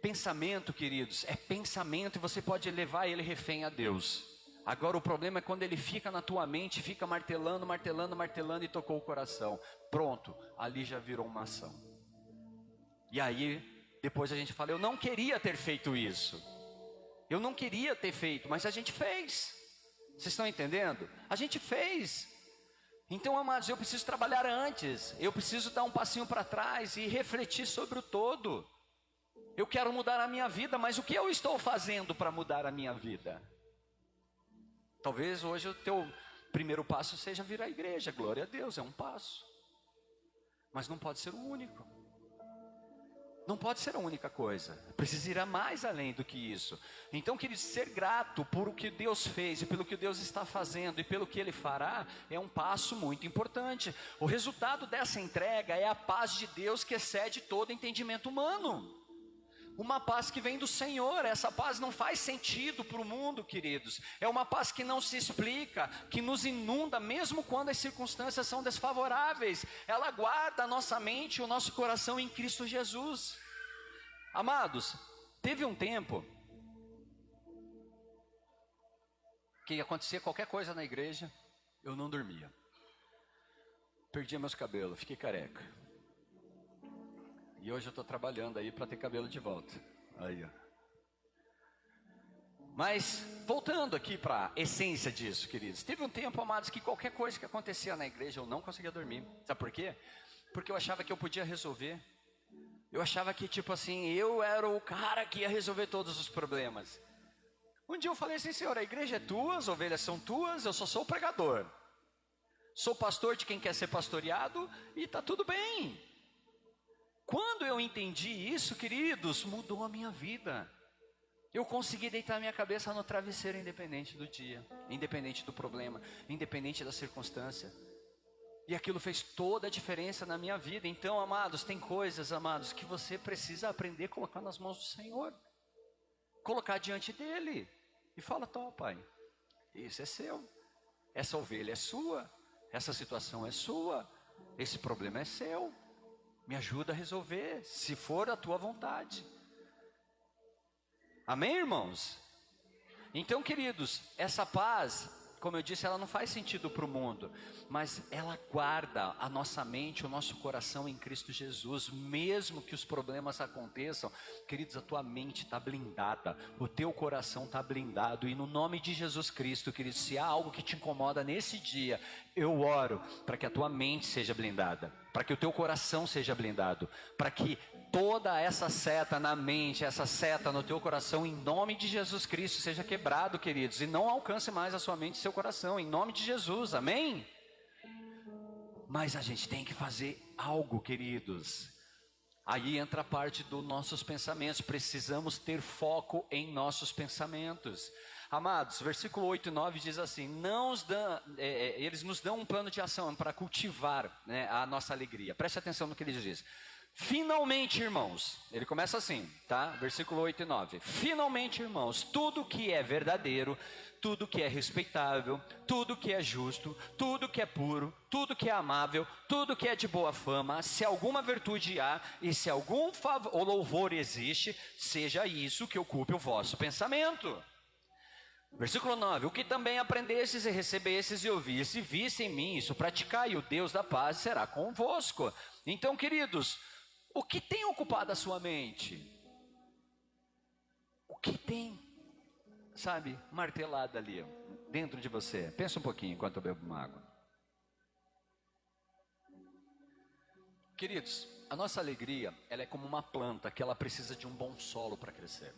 B: Pensamento, queridos, é pensamento, e você pode levar ele refém a Deus. Agora o problema é quando ele fica na tua mente, fica martelando e tocou o coração. Pronto, ali já virou uma ação. E aí, depois a gente fala, eu não queria ter feito isso. Eu não queria ter feito, mas a gente fez. Vocês estão entendendo? A gente fez. Então, amados, eu preciso trabalhar antes. Eu preciso dar um passinho para trás e refletir sobre o todo. Eu quero mudar a minha vida, mas o que eu estou fazendo para mudar a minha vida? Talvez hoje o teu primeiro passo seja vir à igreja, glória a Deus, é um passo. Mas não pode ser o único. Não pode ser a única coisa. Precisa ir a mais além do que isso. Então, querido, ser grato por o que Deus fez e pelo que Deus está fazendo e pelo que Ele fará é um passo muito importante. O resultado dessa entrega é a paz de Deus que excede todo entendimento humano. Uma paz que vem do Senhor. Essa paz não faz sentido para o mundo, queridos. É uma paz que não se explica, que nos inunda mesmo quando as circunstâncias são desfavoráveis. Ela guarda a nossa mente e o nosso coração em Cristo Jesus. Amados, teve um tempo que acontecia qualquer coisa na igreja, eu não dormia. Perdia meus cabelos, fiquei careca. E hoje eu estou trabalhando aí para ter cabelo de volta. Aí, ó. Mas, voltando aqui para a essência disso, queridos. Teve um tempo, amados, que qualquer coisa que acontecia na igreja, eu não conseguia dormir. Sabe por quê? Porque eu achava que eu podia resolver. Eu achava que, tipo assim, eu era o cara que ia resolver todos os problemas. Um dia eu falei assim, Senhor, a igreja é tua, as ovelhas são tuas, eu só sou o pregador. Sou pastor de quem quer ser pastoreado e está tudo bem. Quando eu entendi isso, queridos, mudou a minha vida. Eu consegui deitar minha cabeça no travesseiro independente do dia, independente do problema, independente da circunstância. E aquilo fez toda a diferença na minha vida. Então, amados, tem coisas, amados, que você precisa aprender a colocar nas mãos do Senhor. Colocar diante dEle. E fala, tó, Pai, isso é seu. Essa ovelha é sua. Essa situação é sua. Esse problema é seu. Me ajuda a resolver, se for a tua vontade. Amém, irmãos? Então, queridos, essa paz, como eu disse, ela não faz sentido para o mundo, mas ela guarda a nossa mente, o nosso coração em Cristo Jesus. Mesmo que os problemas aconteçam, queridos, a tua mente está blindada, o teu coração está blindado. E no nome de Jesus Cristo, queridos, se há algo que te incomoda nesse dia, eu oro para que a tua mente seja blindada, para que o teu coração seja blindado, para que toda essa seta na mente, essa seta no teu coração, em nome de Jesus Cristo, seja quebrado, queridos, e não alcance mais a sua mente e seu coração, em nome de Jesus, amém? Mas a gente tem que fazer algo, queridos. Aí entra a parte dos nossos pensamentos. Precisamos ter foco em nossos pensamentos. Amados, versículo 8 e 9 diz assim: eles nos dão um plano de ação para cultivar, né, a nossa alegria. Preste atenção no que ele diz. Finalmente, irmãos, ele começa assim, tá? Versículo 8 e 9. Finalmente, irmãos, tudo que é verdadeiro, tudo que é respeitável, tudo que é justo, tudo que é puro, tudo que é amável, tudo que é de boa fama, se alguma virtude há e se algum favor ou louvor existe, seja isso que ocupe o vosso pensamento. Versículo 9: o que também aprendestes e recebestes e ouvistes e viste em mim, isso praticai, e o Deus da paz será convosco. Então, queridos, o que tem ocupado a sua mente? O que tem, sabe, martelado ali dentro de você? Pensa um pouquinho enquanto eu bebo uma água. Queridos, a nossa alegria, ela é como uma planta que ela precisa de um bom solo para crescer.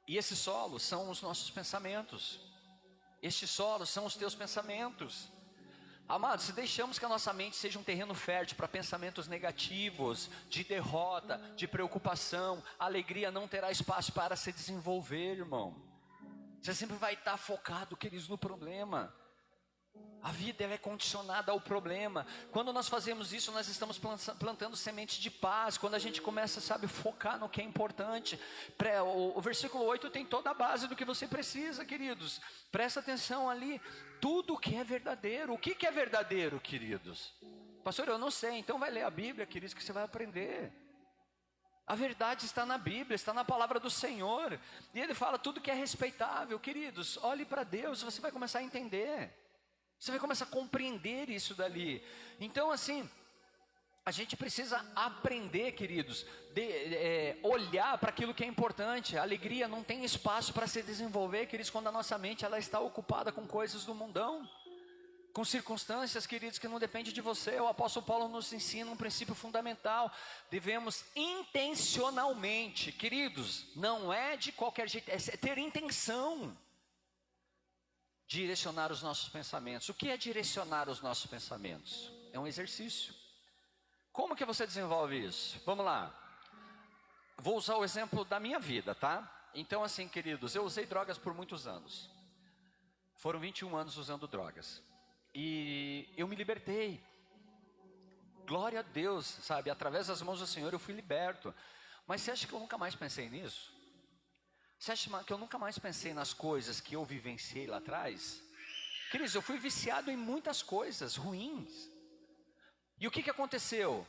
B: E esse solo são os nossos pensamentos. Este solo são os teus pensamentos. Amados, se deixamos que a nossa mente seja um terreno fértil para pensamentos negativos, de derrota, de preocupação, a alegria não terá espaço para se desenvolver, irmão. Você sempre vai estar focado, queridos, no problema. A vida ela é condicionada ao problema. Quando nós fazemos isso, nós estamos plantando sementes de paz. Quando a gente começa, sabe, focar no que é importante. O versículo 8 tem toda a base do que você precisa, queridos. Presta atenção ali. Tudo que é verdadeiro. O que é verdadeiro, queridos? Pastor, eu não sei. Então vai ler a Bíblia, queridos, que você vai aprender. A verdade está na Bíblia, está na palavra do Senhor. E ele fala tudo que é respeitável, queridos. Olhe para Deus, você vai começar a entender. Você vai começar a compreender isso dali. Então, assim, a gente precisa aprender, queridos, olhar para aquilo que é importante. A alegria não tem espaço para se desenvolver, queridos, quando a nossa mente ela está ocupada com coisas do mundão. com circunstâncias, queridos, que não dependem de você. O apóstolo Paulo nos ensina um princípio fundamental: devemos intencionalmente, queridos, não é de qualquer jeito, é ter intenção, direcionar os nossos pensamentos. O que é direcionar os nossos pensamentos? É um exercício. Como que você desenvolve isso? Vamos lá. Vou usar o exemplo da minha vida, tá? Então assim, queridos, eu usei drogas por muitos anos. Foram 21 anos usando drogas. E eu me libertei. Glória a Deus, sabe? Através das mãos do Senhor eu fui liberto. Mas você acha que eu nunca mais pensei nisso? Você acha que eu nunca mais pensei nas coisas que eu vivenciei lá atrás? Queridos, eu fui viciado em muitas coisas ruins. E o que aconteceu?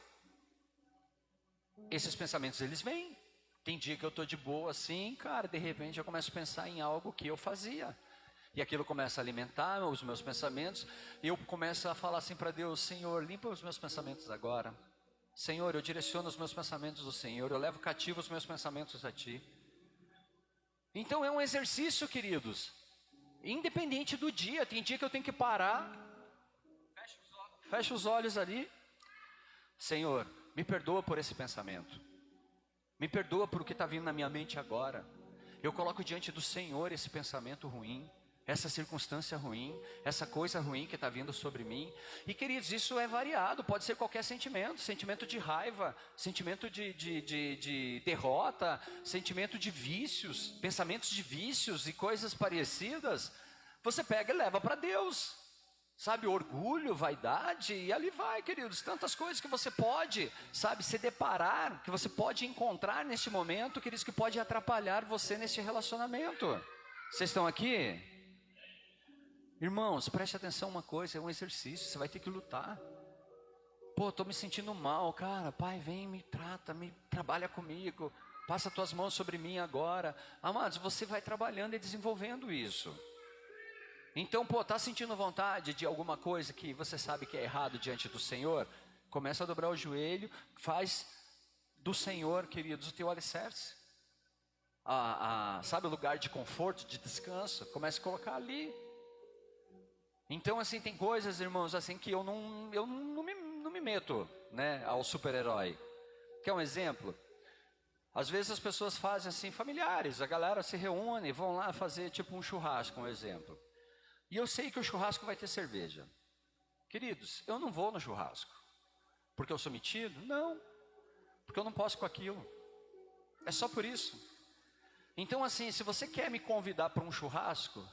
B: Esses pensamentos, eles vêm. Tem dia que eu estou de boa assim, cara, de repente eu começo a pensar em algo que eu fazia. E aquilo começa a alimentar os meus pensamentos. E eu começo a falar assim para Deus: Senhor, limpa os meus pensamentos agora. Senhor, eu direciono os meus pensamentos do Senhor. Eu levo cativo os meus pensamentos a Ti. Então é um exercício, queridos. Independente do dia. Tem dia que eu tenho que parar. Fecha os olhos ali. Senhor, me perdoa por esse pensamento. Me perdoa por o que está vindo na minha mente agora. Eu coloco diante do Senhor esse pensamento ruim, essa circunstância ruim, essa coisa ruim que está vindo sobre mim. E queridos, isso é variado, pode ser qualquer sentimento. Sentimento de raiva, sentimento de derrota, sentimento de vícios, pensamentos de vícios e coisas parecidas. Você pega e leva para Deus. Sabe, orgulho, vaidade, e ali vai, queridos, tantas coisas que você pode, sabe, se deparar, que você pode encontrar neste momento, queridos, que pode atrapalhar você neste relacionamento. Vocês estão aqui? Irmãos, preste atenção uma coisa, é um exercício, você vai ter que lutar. Pô, estou me sentindo mal, cara, Pai, vem, me trata, me trabalha comigo, passa tuas mãos sobre mim agora. Amados, você vai trabalhando e desenvolvendo isso. Então, pô, tá sentindo vontade de alguma coisa que você sabe que é errado diante do Senhor? Começa a dobrar o joelho, faz do Senhor, queridos, o teu alicerce. Sabe o lugar de conforto, de descanso? Comece a colocar ali. Então, assim, tem coisas, irmãos, assim, que eu não me meto, né, ao super-herói. Quer um exemplo? Às vezes as pessoas fazem assim, familiares, a galera se reúne, vão lá fazer tipo um churrasco, um exemplo. E eu sei que o churrasco vai ter cerveja. Queridos, eu não vou no churrasco. Porque eu sou metido? Não. Porque eu não posso com aquilo. É só por isso. Então assim, se você quer me convidar para um churrasco,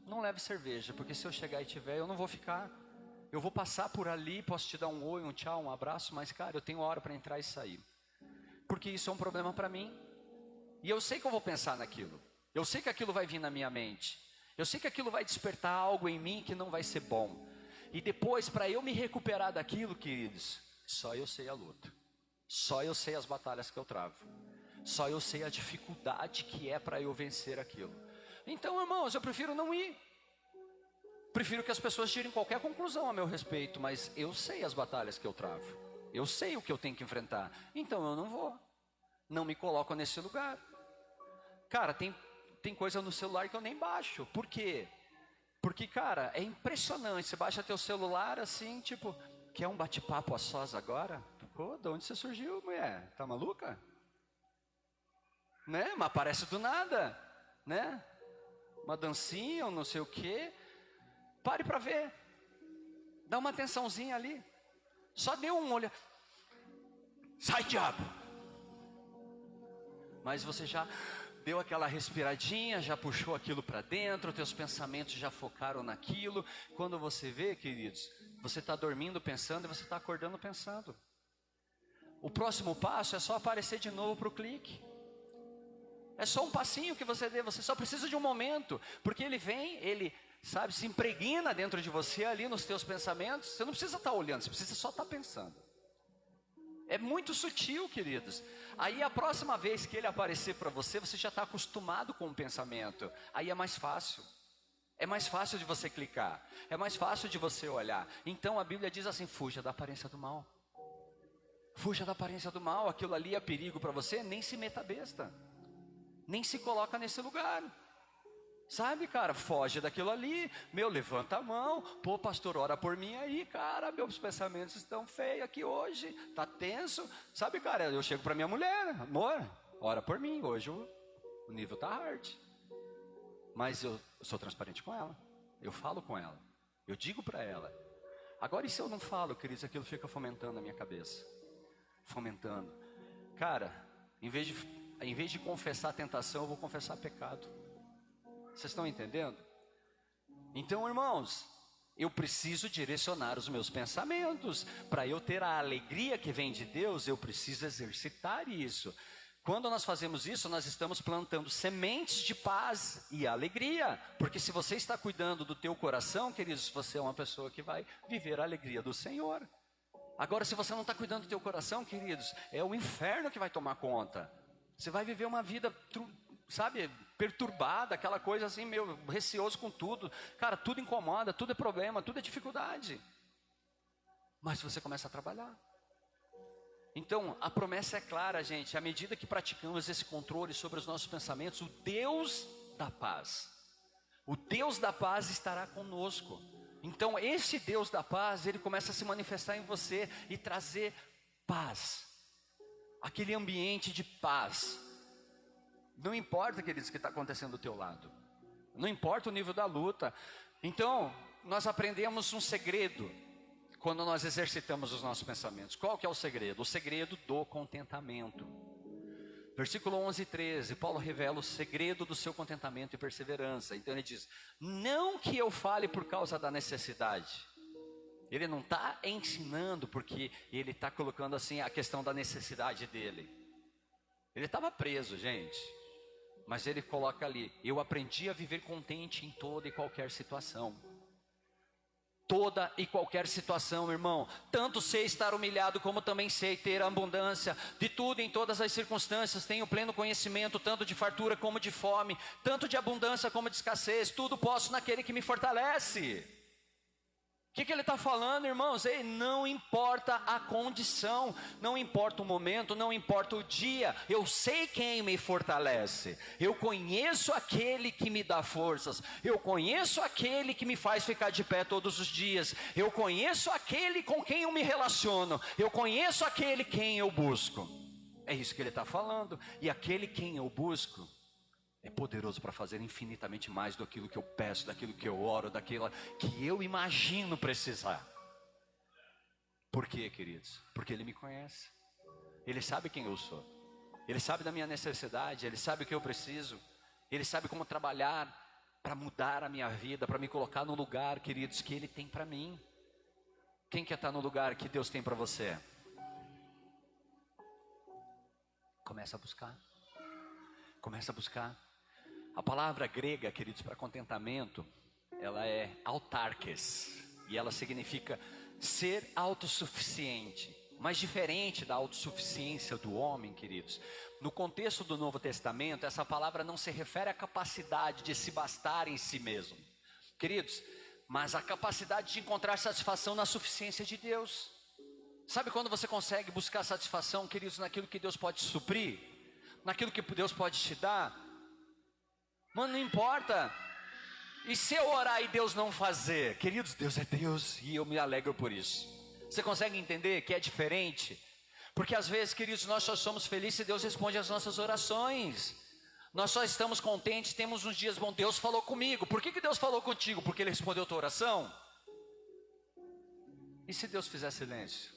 B: não leve cerveja. Porque se eu chegar e tiver, eu não vou ficar. Eu vou passar por ali, posso te dar um oi, um tchau, um abraço. Mas cara, eu tenho hora para entrar e sair. Porque isso é um problema para mim. E eu sei que eu vou pensar naquilo. Eu sei que aquilo vai vir na minha mente. Eu sei que aquilo vai despertar algo em mim que não vai ser bom. E depois, para eu me recuperar daquilo, queridos, só eu sei a luta. Só eu sei as batalhas que eu travo. Só eu sei a dificuldade que é para eu vencer aquilo. Então, irmãos, eu prefiro não ir. Prefiro que as pessoas tirem qualquer conclusão a meu respeito, mas eu sei as batalhas que eu travo. Eu sei o que eu tenho que enfrentar. Então eu não vou. Não me coloco nesse lugar. Cara, tem coisa no celular que eu nem baixo. Por quê? Porque, cara, é impressionante. Você baixa teu celular assim, tipo, quer um bate-papo a sós agora? Pô, de onde você surgiu, mulher? Tá maluca? Né? Mas aparece do nada, né? Uma dancinha ou não sei o quê. Pare para ver. Dá uma atençãozinha ali. Só dê um olho. Sai, diabo! Mas você já deu aquela respiradinha, já puxou aquilo para dentro, teus pensamentos já focaram naquilo. Quando você vê, queridos, você está dormindo pensando e você está acordando pensando. O próximo passo é só aparecer de novo para o clique. É só um passinho que você dê, você só precisa de um momento, porque ele vem, ele, sabe, se impregna dentro de você ali nos teus pensamentos. Você não precisa estar olhando, você precisa só estar pensando. É muito sutil, queridos. Aí a próxima vez que ele aparecer para você, você já está acostumado com o pensamento. Aí é mais fácil. É mais fácil de você clicar. É mais fácil de você olhar. Então a Bíblia diz assim: fuja da aparência do mal. Fuja da aparência do mal. Aquilo ali é perigo para você, nem se meta besta. Nem se coloca nesse lugar. Sabe, cara, foge daquilo ali. Levanta a mão. Pô, pastor, ora por mim aí, cara. Meus pensamentos estão feios aqui hoje. Tá tenso. Sabe, cara, eu chego pra minha mulher. Amor, ora por mim. Hoje o nível tá hard. Mas eu sou transparente com ela. Eu falo com ela. Eu digo pra ela. Agora, e se eu não falo, queridos, aquilo fica fomentando a minha cabeça. Fomentando. Cara, em vez de confessar a tentação, eu vou confessar pecado. Vocês estão entendendo? Então, irmãos, eu preciso direcionar os meus pensamentos. Para eu ter a alegria que vem de Deus, eu preciso exercitar isso. Quando nós fazemos isso, nós estamos plantando sementes de paz e alegria. Porque se você está cuidando do teu coração, queridos, você é uma pessoa que vai viver a alegria do Senhor. Agora, se você não está cuidando do teu coração, queridos, é o inferno que vai tomar conta. Você vai viver uma vida, sabe, perturbada, aquela coisa assim, meio receoso com tudo. Cara, tudo incomoda, tudo é problema, tudo é dificuldade. Mas você começa a trabalhar. Então, a promessa é clara, gente. À medida que praticamos esse controle sobre os nossos pensamentos, o Deus da paz estará conosco. Então, esse Deus da paz, ele começa a se manifestar em você e trazer paz. Aquele ambiente de paz. Não importa, queridos, o que está acontecendo do teu lado. Não importa o nível da luta. Então, nós aprendemos um segredo quando nós exercitamos os nossos pensamentos. Qual que é o segredo? O segredo do contentamento. Versículo 11 e 13, Paulo revela o segredo do seu contentamento e perseverança. Então ele diz, não que eu fale por causa da necessidade. Ele não está ensinando porque ele está colocando assim a questão da necessidade dele. Ele estava preso, gente. Mas ele coloca ali, eu aprendi a viver contente em toda e qualquer situação. Toda e qualquer situação, irmão. Tanto sei estar humilhado, como também sei ter abundância. De tudo, em todas as circunstâncias, tenho pleno conhecimento, tanto de fartura como de fome, tanto de abundância como de escassez. Tudo posso naquele que me fortalece. O que ele está falando, irmãos? Ei, não importa a condição, não importa o momento, não importa o dia. Eu sei quem me fortalece. Eu conheço aquele que me dá forças. Eu conheço aquele que me faz ficar de pé todos os dias. Eu conheço aquele com quem eu me relaciono. Eu conheço aquele quem eu busco. É isso que ele está falando. E aquele quem eu busco é poderoso para fazer infinitamente mais do que eu peço, daquilo que eu oro, daquilo que eu imagino precisar. Por quê, queridos? Porque Ele me conhece. Ele sabe quem eu sou. Ele sabe da minha necessidade. Ele sabe o que eu preciso. Ele sabe como trabalhar para mudar a minha vida, para me colocar no lugar, queridos, que Ele tem para mim. Quem quer estar no lugar que Deus tem para você? Começa a buscar. Começa a buscar. A palavra grega, queridos, para contentamento, ela é autarkes, e ela significa ser autossuficiente, mas diferente da autossuficiência do homem, queridos. No contexto do Novo Testamento, essa palavra não se refere à capacidade de se bastar em si mesmo, queridos, mas à capacidade de encontrar satisfação na suficiência de Deus. Sabe quando você consegue buscar satisfação, queridos, naquilo que Deus pode suprir, naquilo que Deus pode te dar? Mano, não importa. E se eu orar e Deus não fazer? Queridos, Deus é Deus e eu me alegro por isso. Você consegue entender que é diferente? Porque às vezes, queridos, nós só somos felizes se Deus responde às nossas orações. Nós só estamos contentes, temos uns dias bons. Deus falou comigo. Por que Deus falou contigo? Porque Ele respondeu a tua oração? E se Deus fizer silêncio?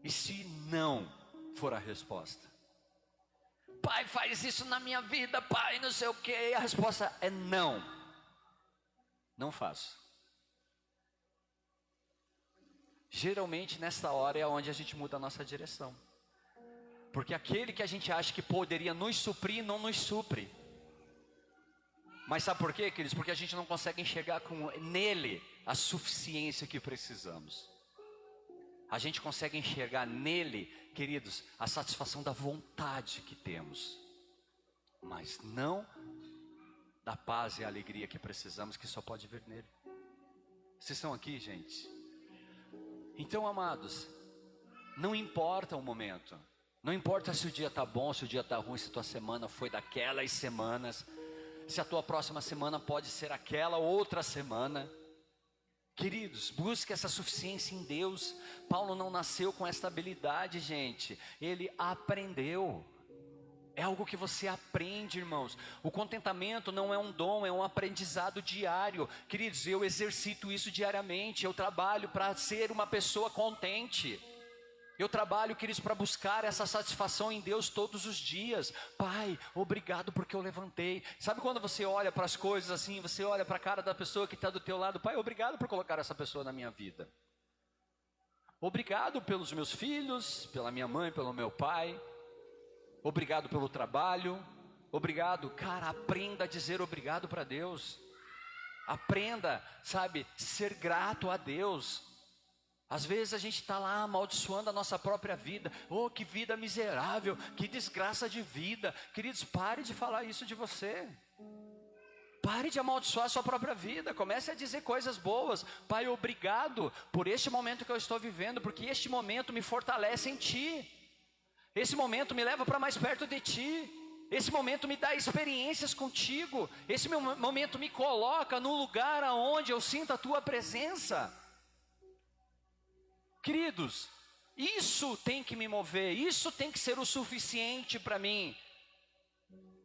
B: E se não for a resposta? Pai, faz isso na minha vida, pai, não sei o que. E a resposta é não. Não faço. Geralmente nessa hora é onde a gente muda a nossa direção. Porque aquele que a gente acha que poderia nos suprir, não nos supre. Mas sabe por quê, queridos? Porque a gente não consegue enxergar nele a suficiência que precisamos. A gente consegue enxergar nele, queridos, a satisfação da vontade que temos, mas não da paz e alegria que precisamos, que só pode vir nele. Vocês estão aqui, gente? Então, amados, não importa o momento, não importa se o dia está bom, se o dia está ruim, se tua semana foi daquelas semanas. se a tua próxima semana pode ser aquela outra semana. Queridos, busque essa suficiência em Deus. Paulo não nasceu com essa habilidade, gente. Ele aprendeu. É algo que você aprende, irmãos. O contentamento não é um dom, é um aprendizado diário. Queridos, eu exercito isso diariamente. Eu trabalho para ser uma pessoa contente. Eu trabalho, queridos, para buscar essa satisfação em Deus todos os dias. Pai, obrigado porque eu levantei. Sabe quando você olha para as coisas assim, você olha para a cara da pessoa que está do teu lado. Pai, obrigado por colocar essa pessoa na minha vida. Obrigado pelos meus filhos, pela minha mãe, pelo meu pai. Obrigado pelo trabalho. Obrigado. Cara, aprenda a dizer obrigado para Deus. Aprenda, sabe, ser grato a Deus. Às vezes a gente está lá amaldiçoando a nossa própria vida. Oh, que vida miserável, que desgraça de vida. Queridos, pare de falar isso de você. Pare de amaldiçoar a sua própria vida. Comece a dizer coisas boas. Pai, obrigado por este momento que eu estou vivendo, porque este momento me fortalece em Ti. Esse momento me leva para mais perto de Ti. Esse momento me dá experiências contigo. Esse momento me coloca no lugar aonde eu sinto a Tua presença. Queridos, isso tem que me mover, isso tem que ser o suficiente para mim.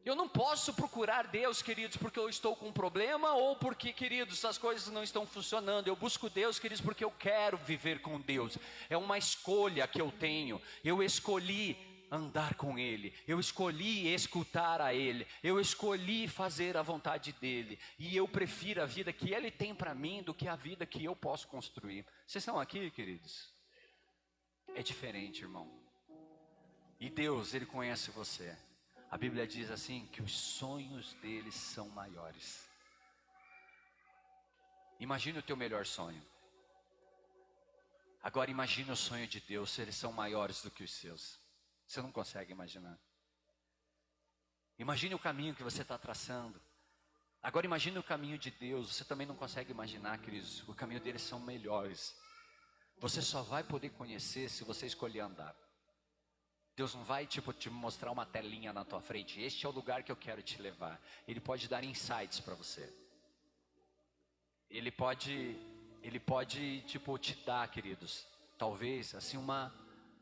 B: Eu não posso procurar Deus, queridos, porque eu estou com um problema ou porque, queridos, as coisas não estão funcionando. Eu busco Deus, queridos, porque eu quero viver com Deus. É uma escolha que eu tenho. Eu escolhi andar com Ele, eu escolhi escutar a Ele, eu escolhi fazer a vontade dEle. E eu prefiro a vida que Ele tem para mim do que a vida que eu posso construir. Vocês estão aqui, queridos? É diferente, irmão. E Deus, Ele conhece você. A Bíblia diz assim, que os sonhos dele são maiores. Imagine o teu melhor sonho. Agora imagine o sonho de Deus, se eles são maiores do que os seus. Você não consegue imaginar. Imagine o caminho que você está traçando. Agora imagine o caminho de Deus. Você também não consegue imaginar, queridos. O caminho deles são melhores. Você só vai poder conhecer se você escolher andar. Deus não vai te mostrar uma telinha na tua frente. Este é o lugar que eu quero te levar. Ele pode dar insights para você. Ele pode te dar, queridos, talvez assim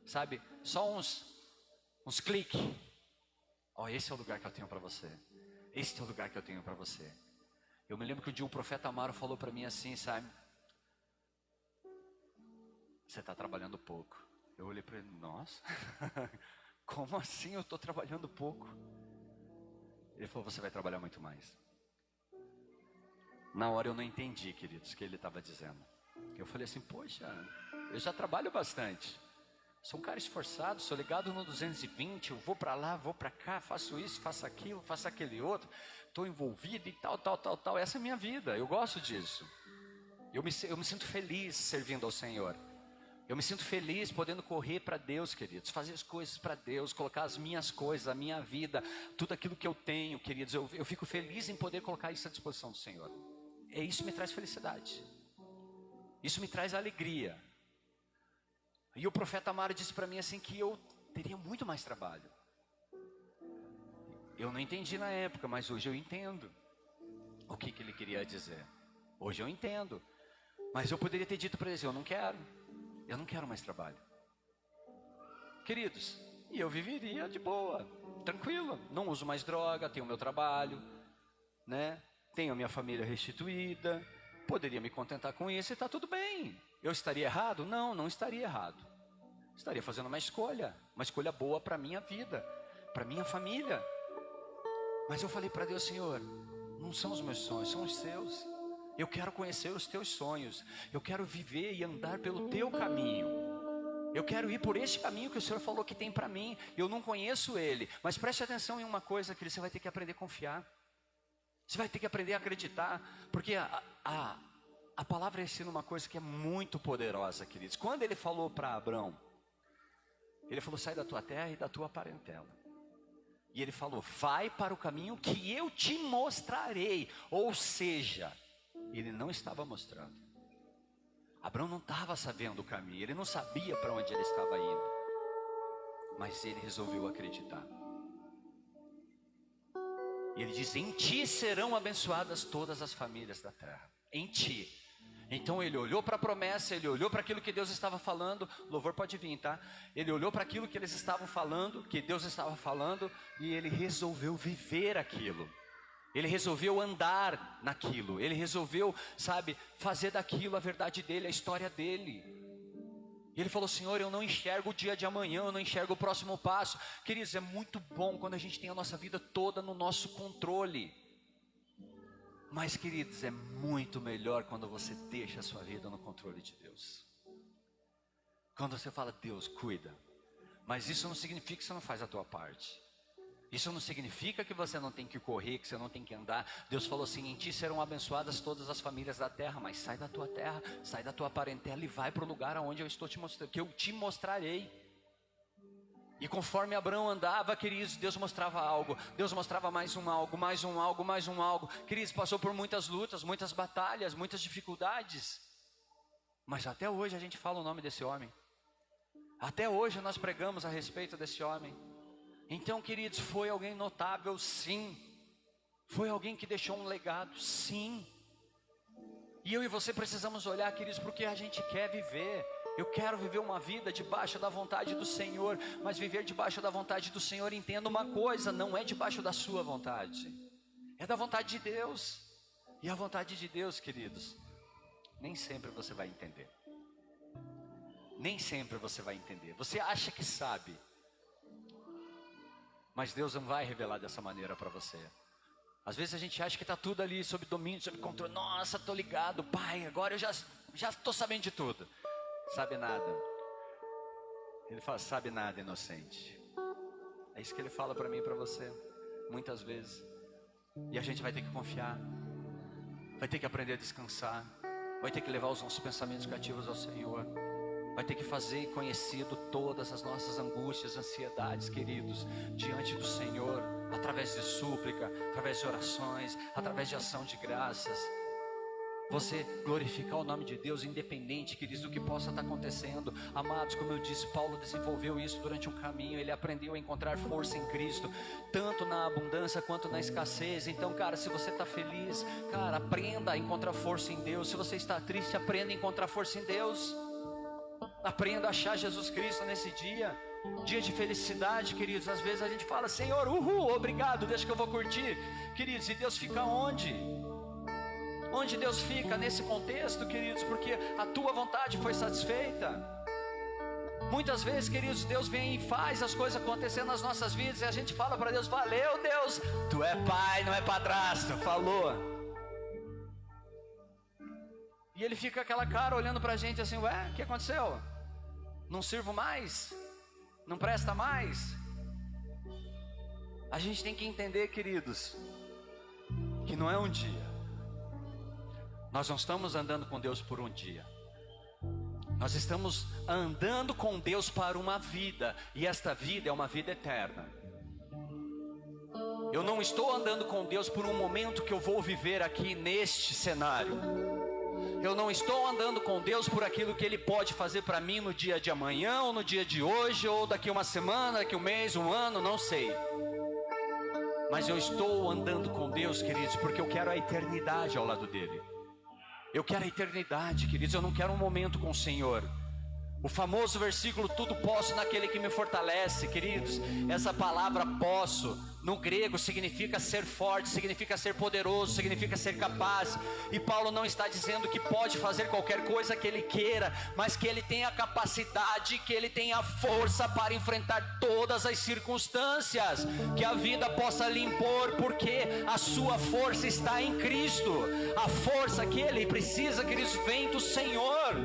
B: sabe, só uns cliques. Esse é o lugar que eu tenho para você. Esse é o lugar que eu tenho para você. Eu me lembro que um dia um profeta Amaro falou para mim assim, sabe? Você está trabalhando pouco. Eu olhei para ele, nossa, como assim eu estou trabalhando pouco? Ele falou, você vai trabalhar muito mais. Na hora eu não entendi, queridos, o que ele estava dizendo. Eu falei assim, poxa, eu já trabalho bastante. Sou um cara esforçado, sou ligado no 220, eu vou para lá, vou para cá, faço isso, faço aquilo, faço aquele outro. Estou envolvido e tal. Essa é a minha vida, eu gosto disso. Eu me sinto feliz servindo ao Senhor. Eu me sinto feliz podendo correr para Deus, queridos, fazer as coisas para Deus, colocar as minhas coisas, a minha vida, tudo aquilo que eu tenho, queridos, eu fico feliz em poder colocar isso à disposição do Senhor. Isso me traz felicidade, isso me traz alegria. E o profeta Amaro disse para mim assim que eu teria muito mais trabalho. Eu não entendi na época, mas hoje eu entendo o que ele queria dizer. Hoje eu entendo, mas eu poderia ter dito para ele, eu não quero mais trabalho. Queridos, e eu viveria de boa, tranquilo. Não uso mais droga, tenho meu trabalho, né? Tenho a minha família restituída. Poderia me contentar com isso e está tudo bem. Eu estaria errado? Não estaria errado. Estaria fazendo uma escolha boa para a minha vida, para a minha família. Mas eu falei para Deus, Senhor, não são os meus sonhos, são os seus. Eu quero conhecer os teus sonhos. Eu quero viver e andar pelo teu caminho. Eu quero ir por este caminho que o Senhor falou que tem para mim. Eu não conheço ele. Mas preste atenção em uma coisa, que você vai ter que aprender a confiar. Você vai ter que aprender a acreditar. Porque a palavra ensina uma coisa que é muito poderosa, queridos. Quando ele falou para Abrão, ele falou, sai da tua terra e da tua parentela. E ele falou, vai para o caminho que eu te mostrarei. Ou seja, ele não estava mostrando. Abrão não estava sabendo o caminho, ele não sabia para onde ele estava indo. Mas ele resolveu acreditar. E ele diz: em ti serão abençoadas todas as famílias da terra. Em ti. Então ele olhou para a promessa, ele olhou para aquilo que Deus estava falando. Louvor pode vir, tá? Ele olhou para aquilo que eles estavam falando, que Deus estava falando, e ele resolveu viver aquilo. Ele resolveu andar naquilo. Ele resolveu, sabe, fazer daquilo a verdade dele, a história dele. E ele falou: Senhor, eu não enxergo o dia de amanhã, eu não enxergo o próximo passo. Queridos, é muito bom quando a gente tem a nossa vida toda no nosso controle. Mas, queridos, é muito melhor quando você deixa a sua vida no controle de Deus. Quando você fala: Deus, cuida. Mas isso não significa que você não faz a tua parte. Isso não significa que você não tem que correr, que você não tem que andar. Deus falou assim: em ti serão abençoadas todas as famílias da terra. Mas sai da tua terra, sai da tua parentela e vai para o lugar aonde eu estou te mostrando, que eu te mostrarei. E conforme Abraão andava, queridos, Deus mostrava algo. Deus mostrava mais um algo, mais um algo, mais um algo. Queridos, passou por muitas lutas, muitas batalhas, muitas dificuldades. Mas até hoje a gente fala o nome desse homem. Até hoje nós pregamos a respeito desse homem. Então, queridos, foi alguém notável, sim. Foi alguém que deixou um legado, sim. E eu e você precisamos olhar, queridos, porque a gente quer viver. Eu quero viver uma vida debaixo da vontade do Senhor. Mas viver debaixo da vontade do Senhor, entenda uma coisa: não é debaixo da sua vontade, é da vontade de Deus. E a vontade de Deus, queridos, nem sempre você vai entender. Nem sempre você vai entender. Você acha que sabe, mas Deus não vai revelar dessa maneira para você. Às vezes a gente acha que está tudo ali sob domínio, sob controle. Nossa, estou ligado, Pai, agora eu já estou sabendo de tudo. Sabe nada. Ele fala: sabe nada, inocente. É isso que ele fala para mim e para você, muitas vezes. E a gente vai ter que confiar, vai ter que aprender a descansar, vai ter que levar os nossos pensamentos cativos ao Senhor, vai ter que fazer conhecido todas as nossas angústias, ansiedades, queridos, diante do Senhor, através de súplica, através de orações, através de ação de graças. Você glorificar o nome de Deus, independente, queridos, do que possa estar acontecendo. Amados, como eu disse, Paulo desenvolveu isso durante um caminho. Ele aprendeu a encontrar força em Cristo, tanto na abundância quanto na escassez. Então, cara, se você está feliz, cara, aprenda a encontrar força em Deus. Se você está triste, aprenda a encontrar força em Deus. Aprenda a achar Jesus Cristo nesse dia. Dia de felicidade, queridos. Às vezes a gente fala: Senhor, uhul, obrigado, deixa que eu vou curtir. Queridos, e Deus fica onde? Onde Deus fica nesse contexto, queridos? Porque a tua vontade foi satisfeita. Muitas vezes, queridos, Deus vem e faz as coisas acontecer nas nossas vidas, e a gente fala para Deus: valeu, Deus, tu é pai, não é padrasto, falou. E ele fica aquela cara olhando para a gente assim: ué, o que aconteceu? Não sirvo mais? Não presta mais? A gente tem que entender, queridos, que não é um dia. Nós não estamos andando com Deus por um dia. Nós estamos andando com Deus para uma vida. E esta vida é uma vida eterna. Eu não estou andando com Deus por um momento que eu vou viver aqui neste cenário. Eu não estou andando com Deus por aquilo que Ele pode fazer para mim no dia de amanhã, ou no dia de hoje, ou daqui uma semana, daqui um mês, um ano, não sei. Mas eu estou andando com Deus, queridos, porque eu quero a eternidade ao lado dEle. Eu quero a eternidade, queridos. Eu não quero um momento com o Senhor. O famoso versículo: tudo posso naquele que me fortalece. Queridos, essa palavra posso, no grego, significa ser forte, significa ser poderoso, significa ser capaz. E Paulo não está dizendo que pode fazer qualquer coisa que ele queira, mas que ele tem a capacidade, que ele tem a força para enfrentar todas as circunstâncias que a vida possa lhe impor, porque a sua força está em Cristo. A força que ele precisa, queridos, vem do Senhor.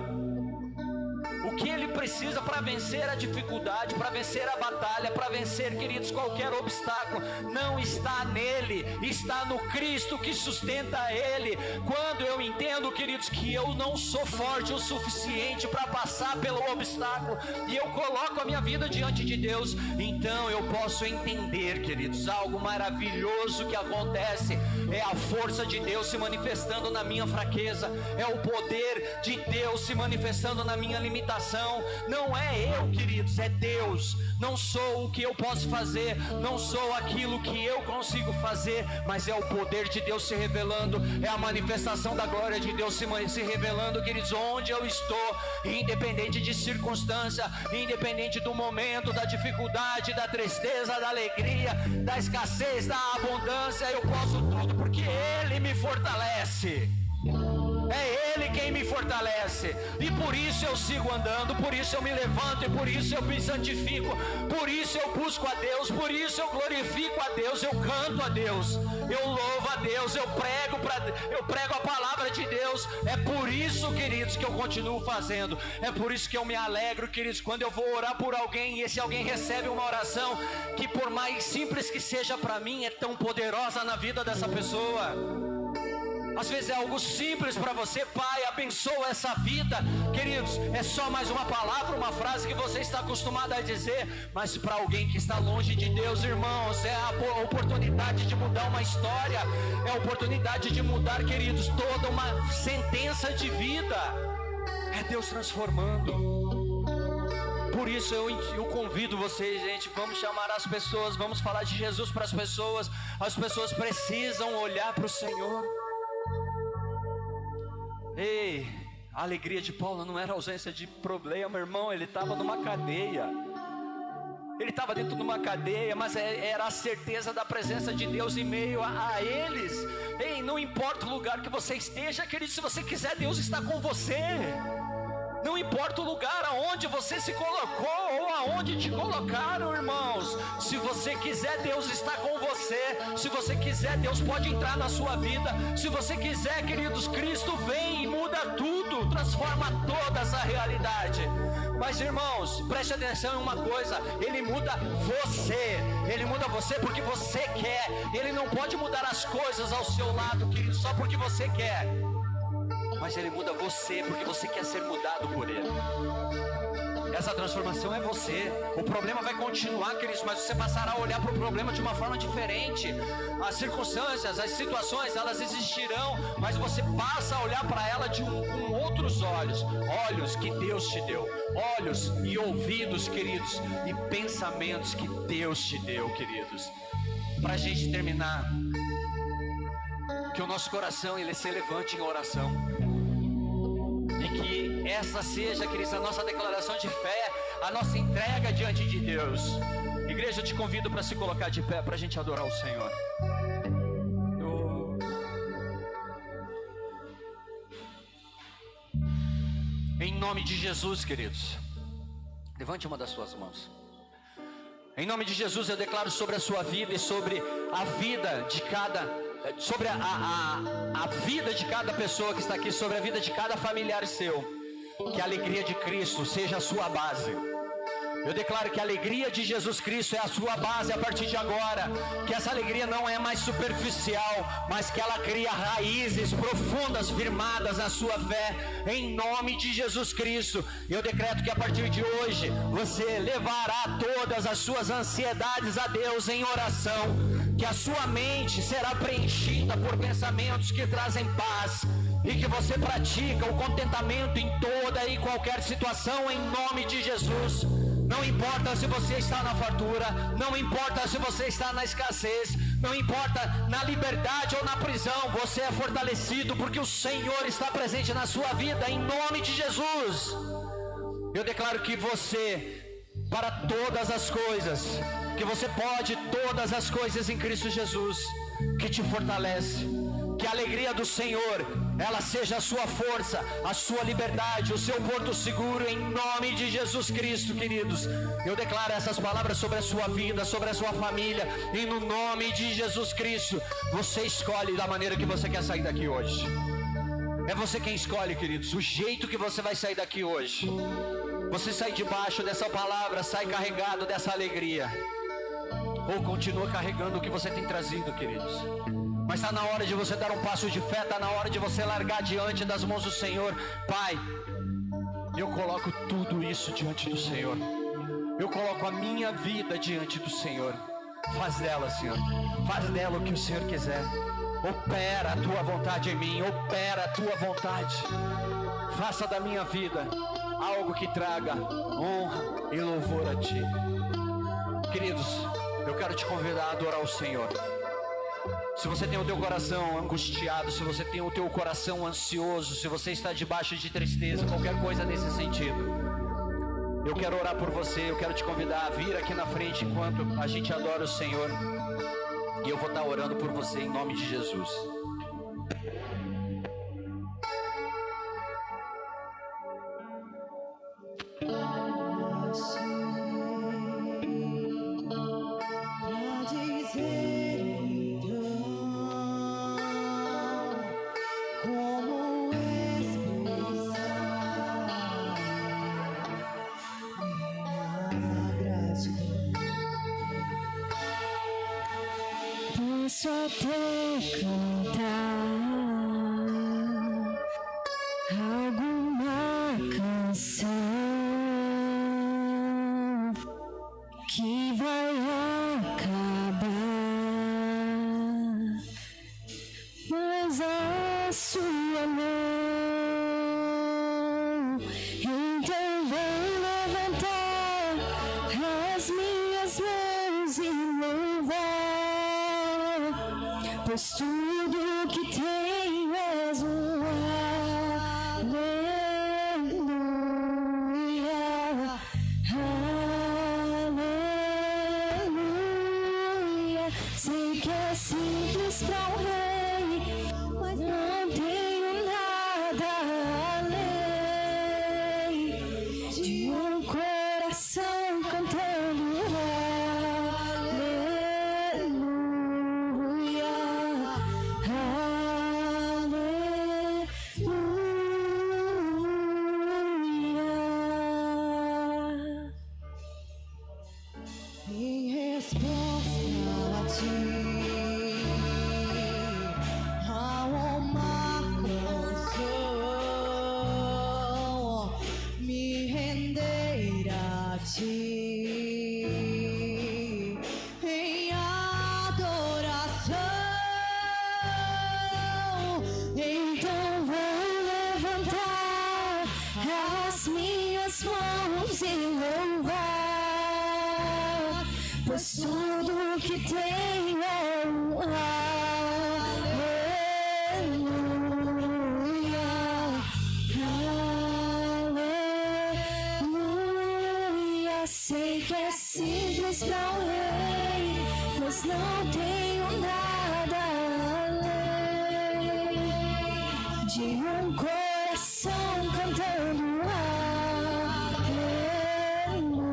B: O que ele precisa para vencer a dificuldade, para vencer a batalha, para vencer, queridos, qualquer obstáculo, não está nele, está no Cristo que sustenta ele. Quando eu entendo, queridos, que eu não sou forte o suficiente para passar pelo obstáculo, e eu coloco a minha vida diante de Deus, então eu posso entender, queridos, algo maravilhoso que acontece. É a força de Deus se manifestando na minha fraqueza, é o poder de Deus se manifestando na minha limitação, Não é eu, queridos, é Deus. Não sou o que eu posso fazer, não sou aquilo que eu consigo fazer, mas é o poder de Deus se revelando, é a manifestação da glória de Deus se revelando, queridos, onde eu estou, independente de circunstância, independente do momento, da dificuldade, da tristeza, da alegria, da escassez, da abundância, eu posso tudo porque Ele me fortalece. É Ele quem me fortalece, e por isso eu sigo andando, por isso eu me levanto, e por isso eu me santifico, por isso eu busco a Deus, por isso eu glorifico a Deus, eu canto a Deus, eu louvo a Deus, eu prego a palavra de Deus. É por isso, queridos, que eu continuo fazendo, é por isso que eu me alegro, queridos, quando eu vou orar por alguém, e esse alguém recebe uma oração, que por mais simples que seja para mim, é tão poderosa na vida dessa pessoa. Às vezes é algo simples para você: Pai, abençoa essa vida. Queridos, é só mais uma palavra, uma frase que você está acostumado a dizer, mas para alguém que está longe de Deus, irmãos, é a oportunidade de mudar uma história, é a oportunidade de mudar, queridos, toda uma sentença de vida. É Deus transformando. Por isso eu convido vocês, gente, vamos chamar as pessoas, vamos falar de Jesus para as pessoas precisam olhar para o Senhor. Ei, a alegria de Paulo não era ausência de problema, irmão, ele estava numa cadeia. Ele estava dentro de uma cadeia, mas era a certeza da presença de Deus em meio a eles. Ei, não importa o lugar que você esteja, querido, se você quiser, Deus está com você. Não importa o lugar aonde você se colocou ou aonde te colocaram, irmãos. Se você quiser, Deus está com você. Se você quiser, Deus pode entrar na sua vida. Se você quiser, queridos, Cristo vem e muda tudo, transforma toda essa realidade. Mas, irmãos, preste atenção em uma coisa: Ele muda você. Ele muda você porque você quer. Ele não pode mudar as coisas ao seu lado, querido, só porque você quer. Mas Ele muda você porque você quer ser mudado por Ele. Essa transformação é você. O problema vai continuar, queridos, mas você passará a olhar para o problema de uma forma diferente. As circunstâncias, as situações, elas existirão, mas você passa a olhar para ela com outros olhos. Olhos que Deus te deu. Olhos e ouvidos, queridos, e pensamentos que Deus te deu, queridos. Para a gente terminar, que o nosso coração ele se levante em oração, e que essa seja, queridos, a nossa declaração de fé, a nossa entrega diante de Deus. Igreja, eu te convido para se colocar de pé, para a gente adorar o Senhor. Em nome de Jesus, queridos, levante uma das suas mãos. Em nome de Jesus, eu declaro sobre a sua vida e sobre a vida de sobre a vida de cada pessoa que está aqui, sobre a vida de cada familiar seu, que a alegria de Cristo seja a sua base. Eu declaro que a alegria de Jesus Cristo é a sua base a partir de agora, que essa alegria não é mais superficial, mas que ela cria raízes profundas, firmadas na sua fé, em nome de Jesus Cristo. Eu decreto que a partir de hoje, você levará todas as suas ansiedades a Deus em oração, que a sua mente será preenchida por pensamentos que trazem paz, e que você pratica o contentamento em toda e qualquer situação, em nome de Jesus. Não importa se você está na fartura, não importa se você está na escassez, não importa na liberdade ou na prisão, você é fortalecido porque o Senhor está presente na sua vida, em nome de Jesus. Eu declaro que você, para todas as coisas, que você pode todas as coisas em Cristo Jesus, que te fortalece. Que a alegria do Senhor, ela seja a sua força, a sua liberdade, o seu porto seguro, em nome de Jesus Cristo, queridos. Eu declaro essas palavras sobre a sua vida, sobre a sua família, e no nome de Jesus Cristo, você escolhe da maneira que você quer sair daqui hoje. É você quem escolhe, queridos, o jeito que você vai sair daqui hoje. Você sai debaixo dessa palavra, sai carregado dessa alegria, ou continua carregando o que você tem trazido, queridos. Mas está na hora de você dar um passo de fé, está na hora de você largar diante das mãos do Senhor. Pai, eu coloco tudo isso diante do Senhor. Eu coloco a minha vida diante do Senhor. Faz dela, Senhor, faz dela o que o Senhor quiser. Opera a tua vontade em mim, opera a tua vontade. Faça da minha vida algo que traga honra e louvor a Ti. Queridos, eu quero te convidar a adorar o Senhor. Se você tem o teu coração angustiado, se você tem o teu coração ansioso, se você está debaixo de tristeza, qualquer coisa nesse sentido, eu quero orar por você, eu quero te convidar a vir aqui na frente enquanto a gente adora o Senhor. E eu vou estar orando por você em nome de Jesus.
C: Posso até cantar alguma canção que vai acabar, mas a sua mão, então vou levantar as minhas mãos e louvar, pois tudo que tenho és um aleluia, aleluia. Sei que é simples para o rei, mas não tenho nada além de um coração cantando aleluia, aleluia. Em resposta a ti, há uma canção, me render a ti em adoração. Então vou levantar as minhas mãos e louvar, pois tudo que tenho é um aleluia, aleluia. Sei que é simples para o rei, mas não tenho nada além de um coração cantando aleluia,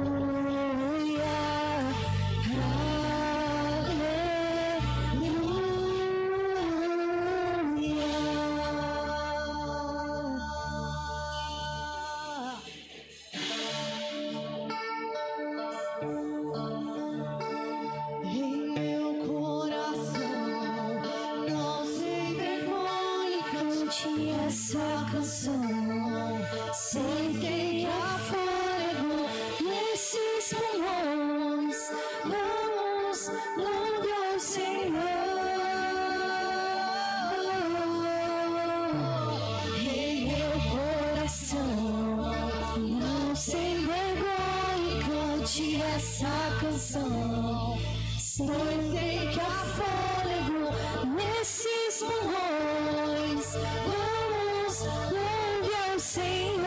C: em meu coração não sei vergonha, cante essa canção. Sei que há fôlego nesses pulmões. Vamos louvar o Senhor. Em meu coração não sei vergonha, cante essa canção. Sei que há fôlego nesses pulmões. Vamos louvar o Senhor.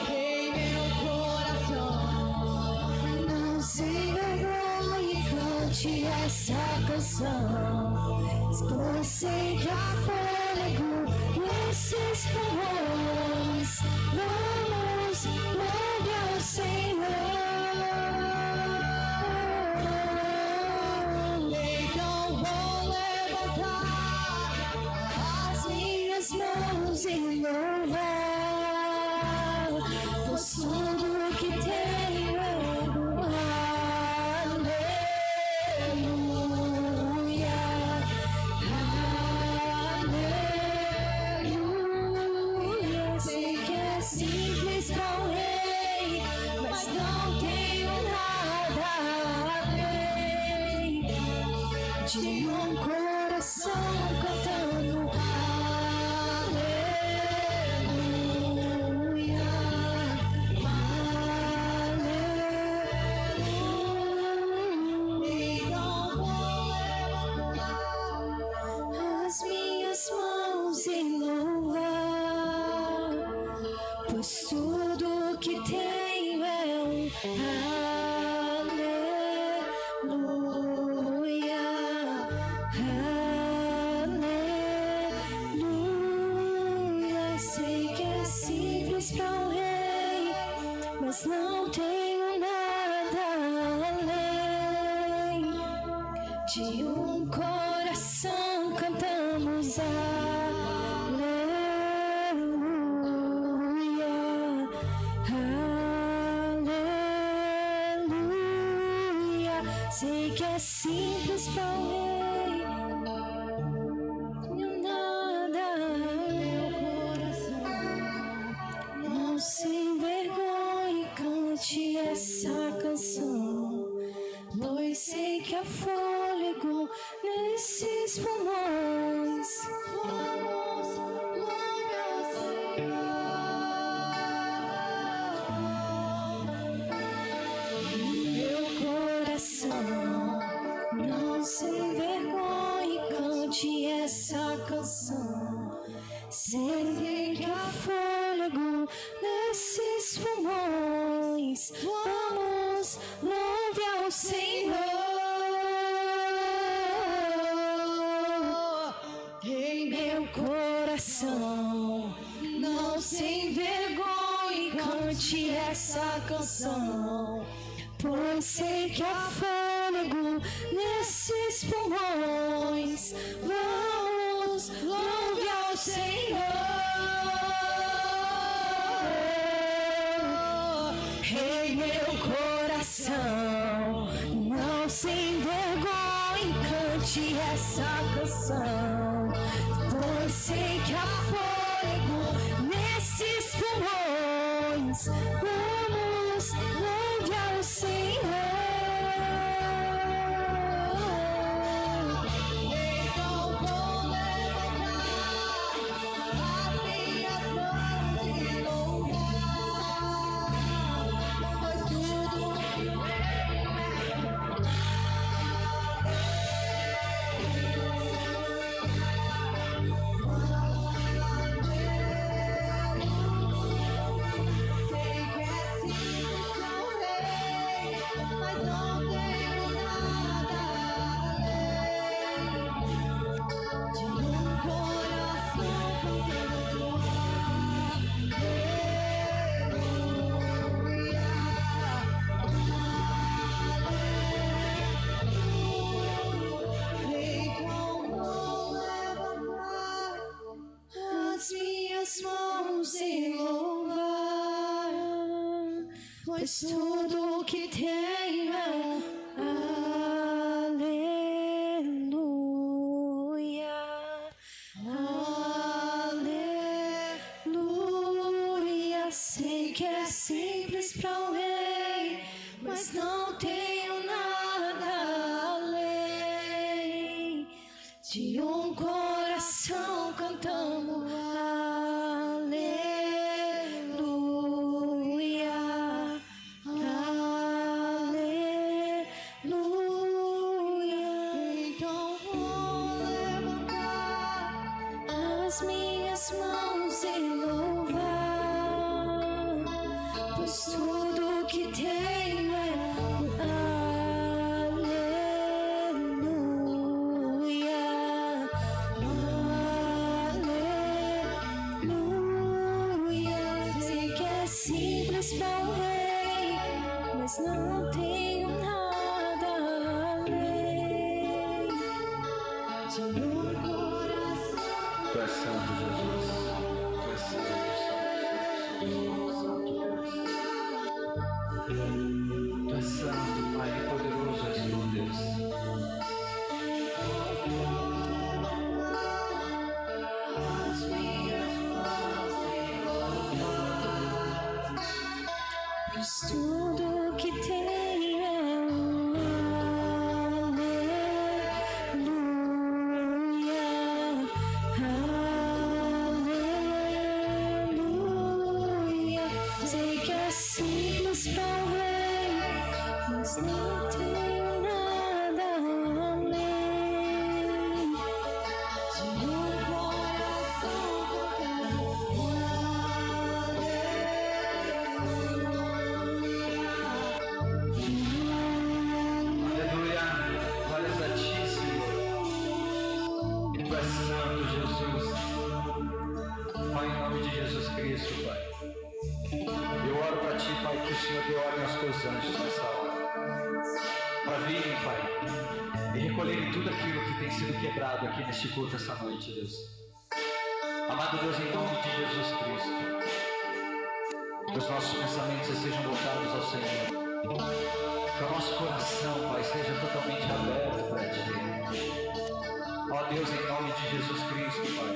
C: Em meu coração não sei vergonha, cante essa canção. Pois sei que há fôlego nesses pulmões. Vamos louvar o Senhor. Então vou levantar as minhas mãos e louvar, pois tudo que tenho é um aleluia, aleluia. Sei que é simples para o rei, mas não tenho nada além de um coração cantando aleluia. pois tudo que tenho é um aleluia, aleluia. Sei que é simples para um rei, mas não tenho nada além de um coração. Cantamos aleluia, aleluia. Sei que é simples para o rei, tenho nada, meu coração não se envergonhe, cante essa canção, pois sei que há fôlego nesses pulmões. Vamos, louve ao Senhor. Meu coração não se envergonhe, cante essa canção, sei que há fôlego nesses pulmões. Vamos, louve ao Senhor. Em meu coração não se envergonhe, cante essa canção, pois sei que há fôlego nesses pulmões. Vamos, louve ao Senhor. Em meu coração não se envergonhe, cante essa canção, pois sei que há fôlego nesses pulmões. Vamos, louve ao Senhor. Então vou levantar as minhas mãos e louvar, pois tudo sei que é simples para o rei, mas não tenho nada além de um coração contento. Então vou levantar as minhas mãos e louvar, pois tudo que tenho é aleluia, aleluia. Sei que é simples para o rei, mas não tenho nada além de um coração cantando aleluia, aleluia. Então vou levantar as minhas mãos e louvar, pois tudo que tenho é aleluia, aleluia. Sei que é simples para o rei, mas não tenho nada além de um coração.
A: Tu és santo, Jesus. Tu és santo, Tu és santo, Pai, que poderoso és tu, Deus.
C: As minhas mãos e louvar, pois tudo que tenho é um aleluia, aleluia. Sei que é simples para o rei, mas não tenho nada além de um coração cantando aleluia.
A: Senhor dê ordem aos teus anjos nessa hora, para virem, Pai, e recolherem tudo aquilo que tem sido quebrado aqui neste culto essa noite, Deus. Amado Deus, em nome de Jesus Cristo, que os nossos pensamentos estejam voltados ao Senhor, que o nosso coração, Pai, seja totalmente aberto para Ti. Ó Deus, em nome de Jesus Cristo, Pai,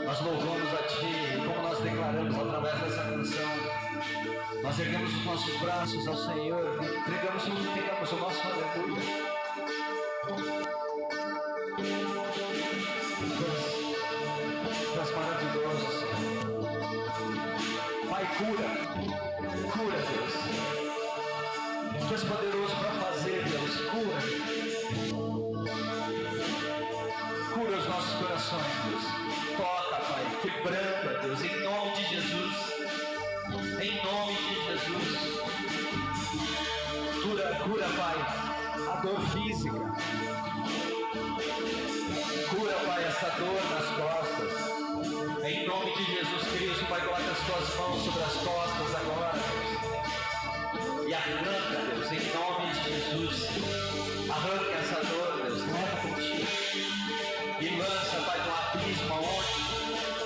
A: nós louvamos a Ti, e como nós declaramos através dessa canção, nós erguemos os nossos braços ao Senhor e entregamos o que temos, o nosso aleluia. Tu és maravilhoso, Senhor. Pai, cura, Deus. Tu és poderoso para fazer, Deus, cura os nossos corações, Deus. Toca, Pai, quebranta, Deus, em nome de Jesus. Em nome de Jesus. Cura, Pai, a dor física. Cura, Pai, essa dor nas costas. Em nome de Jesus Cristo, Pai, coloca as tuas mãos sobre as costas agora, Deus. E arranca, Deus, em nome de Jesus. Arranca essa dor, Deus, leva contigo. E lança, Pai, no abismo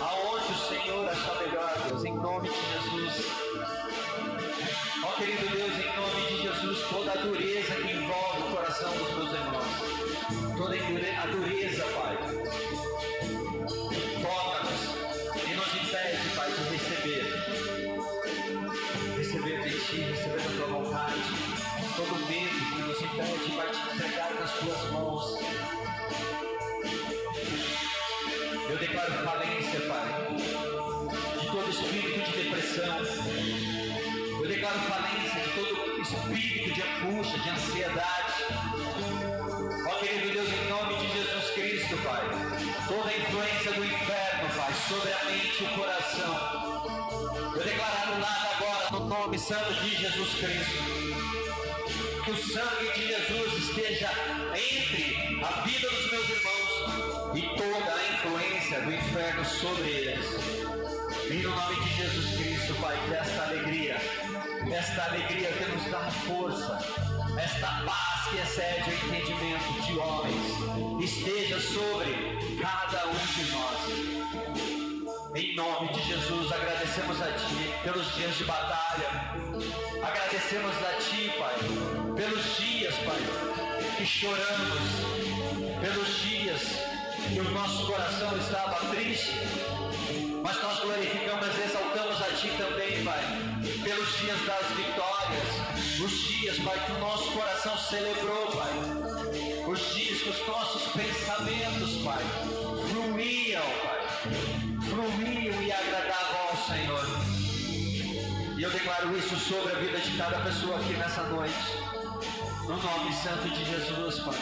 A: aonde o Senhor achar melhor, Deus, em nome de Jesus. Ó querido Deus, em nome de Jesus, toda a dureza que envolve o coração dos meus irmãos, toda a dureza, Pai, toca-nos e nos impede, Pai, de receber de Ti, receber da Tua vontade, todo medo que nos impede, Pai, de entregar nas Tuas mãos. Eu declaro falência, Pai, de todo espírito de depressão. Eu declaro falência de todo espírito de angústia, de ansiedade. Ó querido Deus, em nome de Jesus Cristo, Pai, toda a influência do inferno, Pai, sobre a mente e o coração, eu declaro anulado agora no nome santo de Jesus Cristo. Que o sangue de Jesus esteja entre a vida dos meus irmãos e toda a influência do inferno sobre eles. E no nome de Jesus Cristo, Pai, que esta alegria que nos dá força, esta paz que excede o entendimento de homens, esteja sobre cada um de nós. Em nome de Jesus, agradecemos a Ti pelos dias de batalha. Agradecemos a Ti, Pai, pelos dias, Pai, que choramos, pelos dias que o nosso coração estava triste, mas nós glorificamos e exaltamos a Ti também, Pai, pelos dias das vitórias, os dias, Pai, que o nosso coração celebrou, Pai, os dias que os nossos pensamentos, Pai, fluíam, Pai, fluíam e agradavam ao Senhor. E eu declaro isso sobre a vida de cada pessoa aqui nessa noite, no nome santo de Jesus, Pai.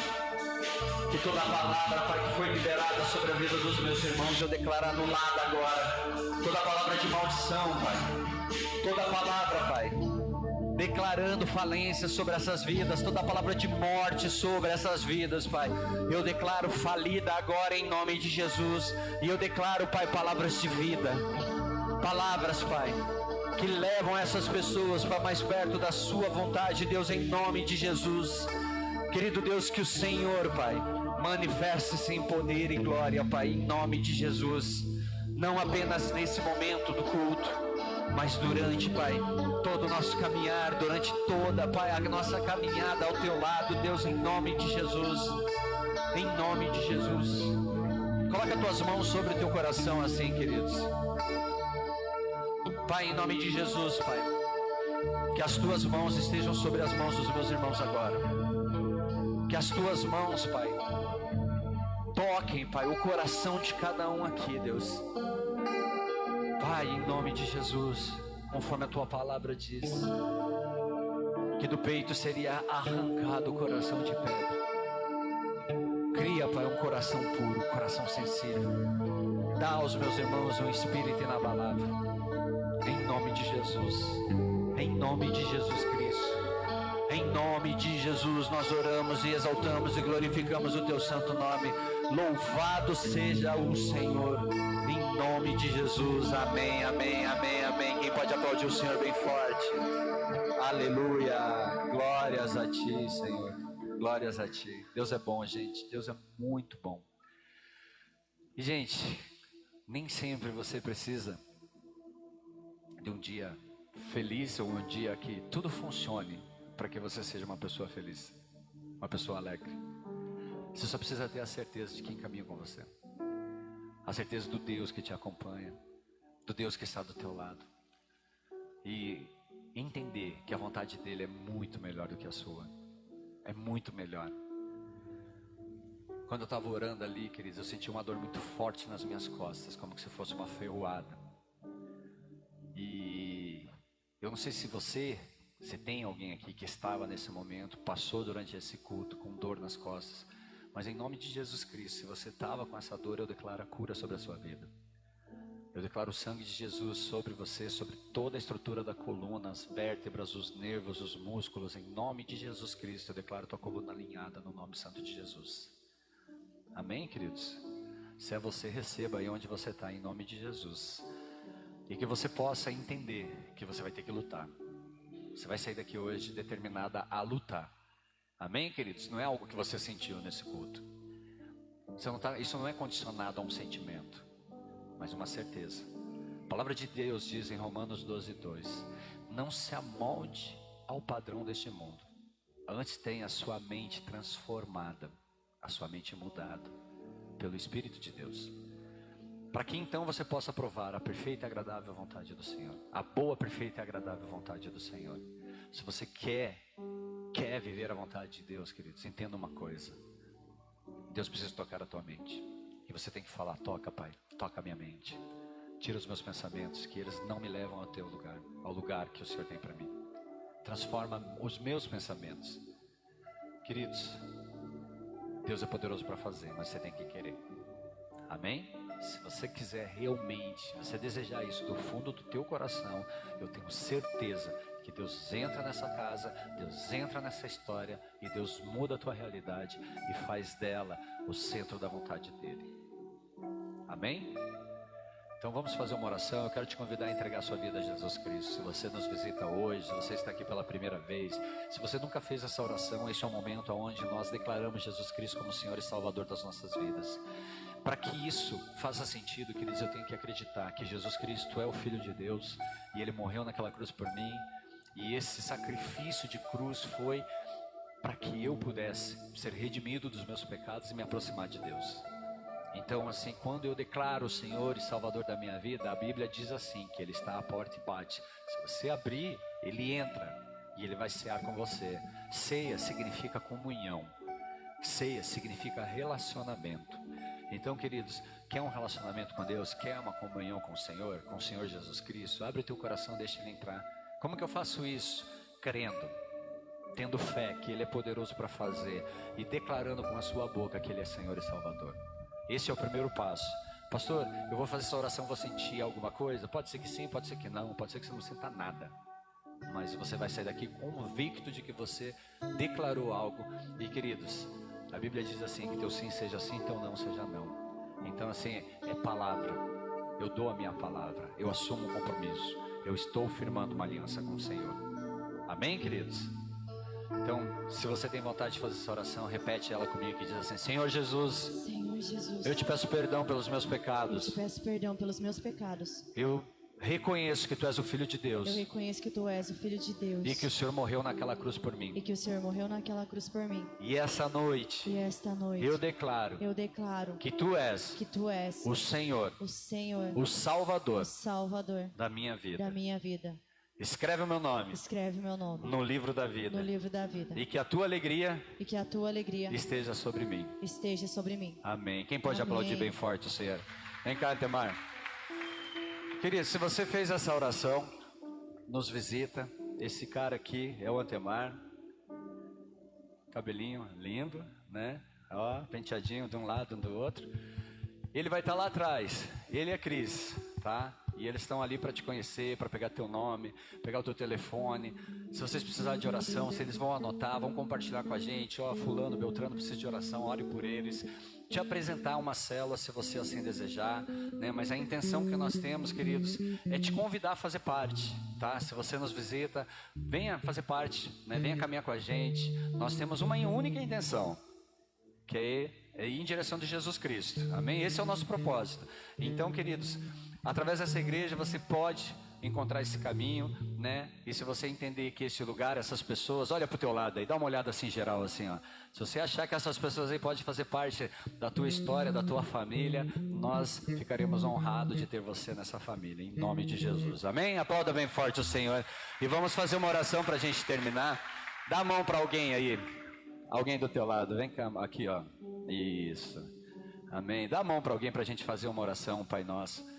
A: Que toda a palavra, Pai, que foi liberada sobre a vida dos meus irmãos, eu declaro anulada agora. Toda a palavra de maldição, Pai. Toda a palavra, Pai, declarando falência sobre essas vidas. Toda a palavra de morte sobre essas vidas, Pai, eu declaro falida agora em nome de Jesus. E eu declaro, Pai, palavras de vida. Palavras, Pai, que levam essas pessoas para mais perto da Sua vontade, Deus, em nome de Jesus. Querido Deus, que o Senhor, Pai, manifeste-se em poder e glória, Pai, em nome de Jesus. Não apenas nesse momento do culto, mas durante, Pai, todo o nosso caminhar, durante toda, Pai, a nossa caminhada ao Teu lado, Deus, em nome de Jesus. Em nome de Jesus. Coloca as Tuas mãos sobre o Teu coração assim, queridos. Pai, em nome de Jesus, Pai, que as Tuas mãos estejam sobre as mãos dos meus irmãos agora. Que as Tuas mãos, Pai, toquem, Pai, o coração de cada um aqui, Deus. Pai, em nome de Jesus, conforme a Tua palavra diz, que do peito seria arrancado o coração de pedra. Cria, Pai, um coração puro, um coração sensível. Dá aos meus irmãos um espírito inabalável. Em nome de Jesus, em nome de Jesus Cristo, em nome de Jesus nós oramos e exaltamos e glorificamos o Teu santo nome. Louvado seja o Senhor, em nome de Jesus. Amém, amém, amém, amém. Quem pode aplaudir o Senhor bem forte? Aleluia. Glórias a ti, Senhor. Glórias a ti. Deus é bom, gente. Deus é muito bom. E, gente, nem sempre você precisa de um dia feliz ou um dia que tudo funcione para que você seja uma pessoa feliz, uma pessoa alegre. Você só precisa ter a certeza de quem caminha com você, a certeza do Deus que te acompanha, do Deus que está do teu lado, e entender que a vontade dele é muito melhor do que a sua, é muito melhor. Quando eu estava orando ali, queridos, eu senti uma dor muito forte nas minhas costas, como se fosse uma ferroada. E eu não sei se você tem alguém aqui que estava nesse momento, passou durante esse culto com dor nas costas, mas em nome de Jesus Cristo, se você estava com essa dor, eu declaro a cura sobre a sua vida. Eu declaro o sangue de Jesus sobre você, sobre toda a estrutura da coluna, as vértebras, os nervos, os músculos. Em nome de Jesus Cristo, eu declaro tua coluna alinhada no nome santo de Jesus. Amém, queridos? Se é você, receba aí onde você está, em nome de Jesus. E que você possa entender que você vai ter que lutar. Você vai sair daqui hoje determinada a lutar. Amém, queridos? Não é algo que você sentiu nesse culto. Isso não é condicionado a um sentimento, mas uma certeza. A palavra de Deus diz em Romanos 12:2: não se amolde ao padrão deste mundo, antes tenha a sua mente transformada, a sua mente mudada pelo Espírito de Deus, para que então você possa provar a perfeita e agradável vontade do Senhor, a boa, perfeita e agradável vontade do Senhor. Se você quer viver a vontade de Deus, queridos, entenda uma coisa: Deus precisa tocar a tua mente, e você tem que falar: toca, Pai, toca a minha mente, tira os meus pensamentos, que eles não me levam ao teu lugar, ao lugar que o Senhor tem para mim. Transforma os meus pensamentos. Queridos, Deus é poderoso para fazer, mas você tem que querer. Amém? Se você quiser realmente, se você desejar isso do fundo do teu coração, eu tenho certeza que Deus entra nessa casa, Deus entra nessa história, e Deus muda a tua realidade e faz dela o centro da vontade dele. Amém? Então vamos fazer uma oração. Eu quero te convidar a entregar a sua vida a Jesus Cristo. Se você nos visita hoje, se você está aqui pela primeira vez, se você nunca fez essa oração, este é o momento onde nós declaramos Jesus Cristo como Senhor e Salvador das nossas vidas. Para que isso faça sentido, queridos, eu tenho que acreditar que Jesus Cristo é o Filho de Deus, e Ele morreu naquela cruz por mim, e esse sacrifício de cruz foi para que eu pudesse ser redimido dos meus pecados e me aproximar de Deus. Então, assim, quando eu declaro o Senhor e Salvador da minha vida, a Bíblia diz assim, que Ele está à porta e bate. Se você abrir, Ele entra e Ele vai cear com você. Ceia significa comunhão. Ceia significa relacionamento. Então, queridos, quer um relacionamento com Deus? Quer uma comunhão com o Senhor Jesus Cristo? Abre o teu coração, deixa Ele entrar. Como que eu faço isso? Crendo, tendo fé que Ele é poderoso para fazer, e declarando com a sua boca que Ele é Senhor e Salvador. Esse é o primeiro passo. Pastor, eu vou fazer essa oração, vou sentir alguma coisa? Pode ser que sim, pode ser que não, pode ser que você não sinta nada, mas você vai sair daqui convicto de que você declarou algo. E, queridos, a Bíblia diz assim, que teu sim seja sim, teu não seja não. Então, assim, é palavra. Eu dou a minha palavra, eu assumo um compromisso, eu estou firmando uma aliança com o Senhor. Amém, queridos? Então, se você tem vontade de fazer essa oração, repete ela comigo, que diz assim: Senhor Jesus,
C: Senhor Jesus,
A: eu te peço perdão pelos meus
C: eu
A: pecados.
C: te peço perdão pelos meus pecados.
A: Eu reconheço que Tu és o Filho de Deus,
C: Eu reconheço que Tu és o Filho de Deus,
A: e que o Senhor morreu naquela cruz por mim.
C: e que o Senhor morreu naquela cruz por mim.
A: E essa noite
C: E esta noite
A: eu declaro
C: eu declaro
A: que Tu és
C: que Tu és
A: o Senhor,
C: o Senhor,
A: o Salvador
C: o Salvador
A: da minha
C: da
A: vida.
C: minha vida.
A: Escreve o meu nome
C: Escreve meu nome
A: no livro da vida,
C: no livro da vida,
A: e que a Tua alegria
C: e que a Tua alegria
A: esteja sobre mim.
C: esteja sobre mim.
A: Amém. Quem pode
C: Amém.
A: aplaudir bem forte o Senhor? Vem cá, Antemar. Querido, se você fez essa oração, nos visita. Esse cara aqui é o Antemar. Cabelinho lindo, né? Ó, penteadinho de um lado e do outro. Ele vai estar lá atrás. Ele é Cris, tá? E
B: E eles estão ali para te conhecer, para pegar teu nome, pegar o teu telefone. Se vocês precisarem de oração, se eles vão anotar, vão compartilhar com a gente. Ó, fulano, Beltrano precisa de oração, ore por eles. Te apresentar uma célula se você assim desejar, né? Mas a intenção que nós temos, queridos, é te convidar a fazer parte, tá? Se você nos visita, venha fazer parte, né? Venha caminhar com a gente. Nós temos uma única intenção, que é ir em direção de Jesus Cristo, amém? Esse é o nosso propósito. Então, queridos, através dessa igreja você pode encontrar esse caminho, né? E se você entender que esse lugar, essas pessoas, olha pro teu lado aí, dá uma olhada assim geral assim, ó. Se você achar que essas pessoas aí podem fazer parte da tua história, da tua família, nós ficaremos honrados de ter você nessa família, em nome de Jesus, amém? Aplauda bem forte o Senhor. E vamos fazer uma oração para a gente terminar. Dá a mão para alguém aí, alguém do teu lado, vem cá, aqui ó, isso, amém? Dá a mão para alguém para a gente fazer uma oração, Pai Nosso.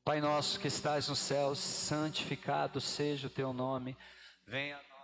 B: Pai nosso que estás nos céus, santificado seja o teu nome, venha a nós.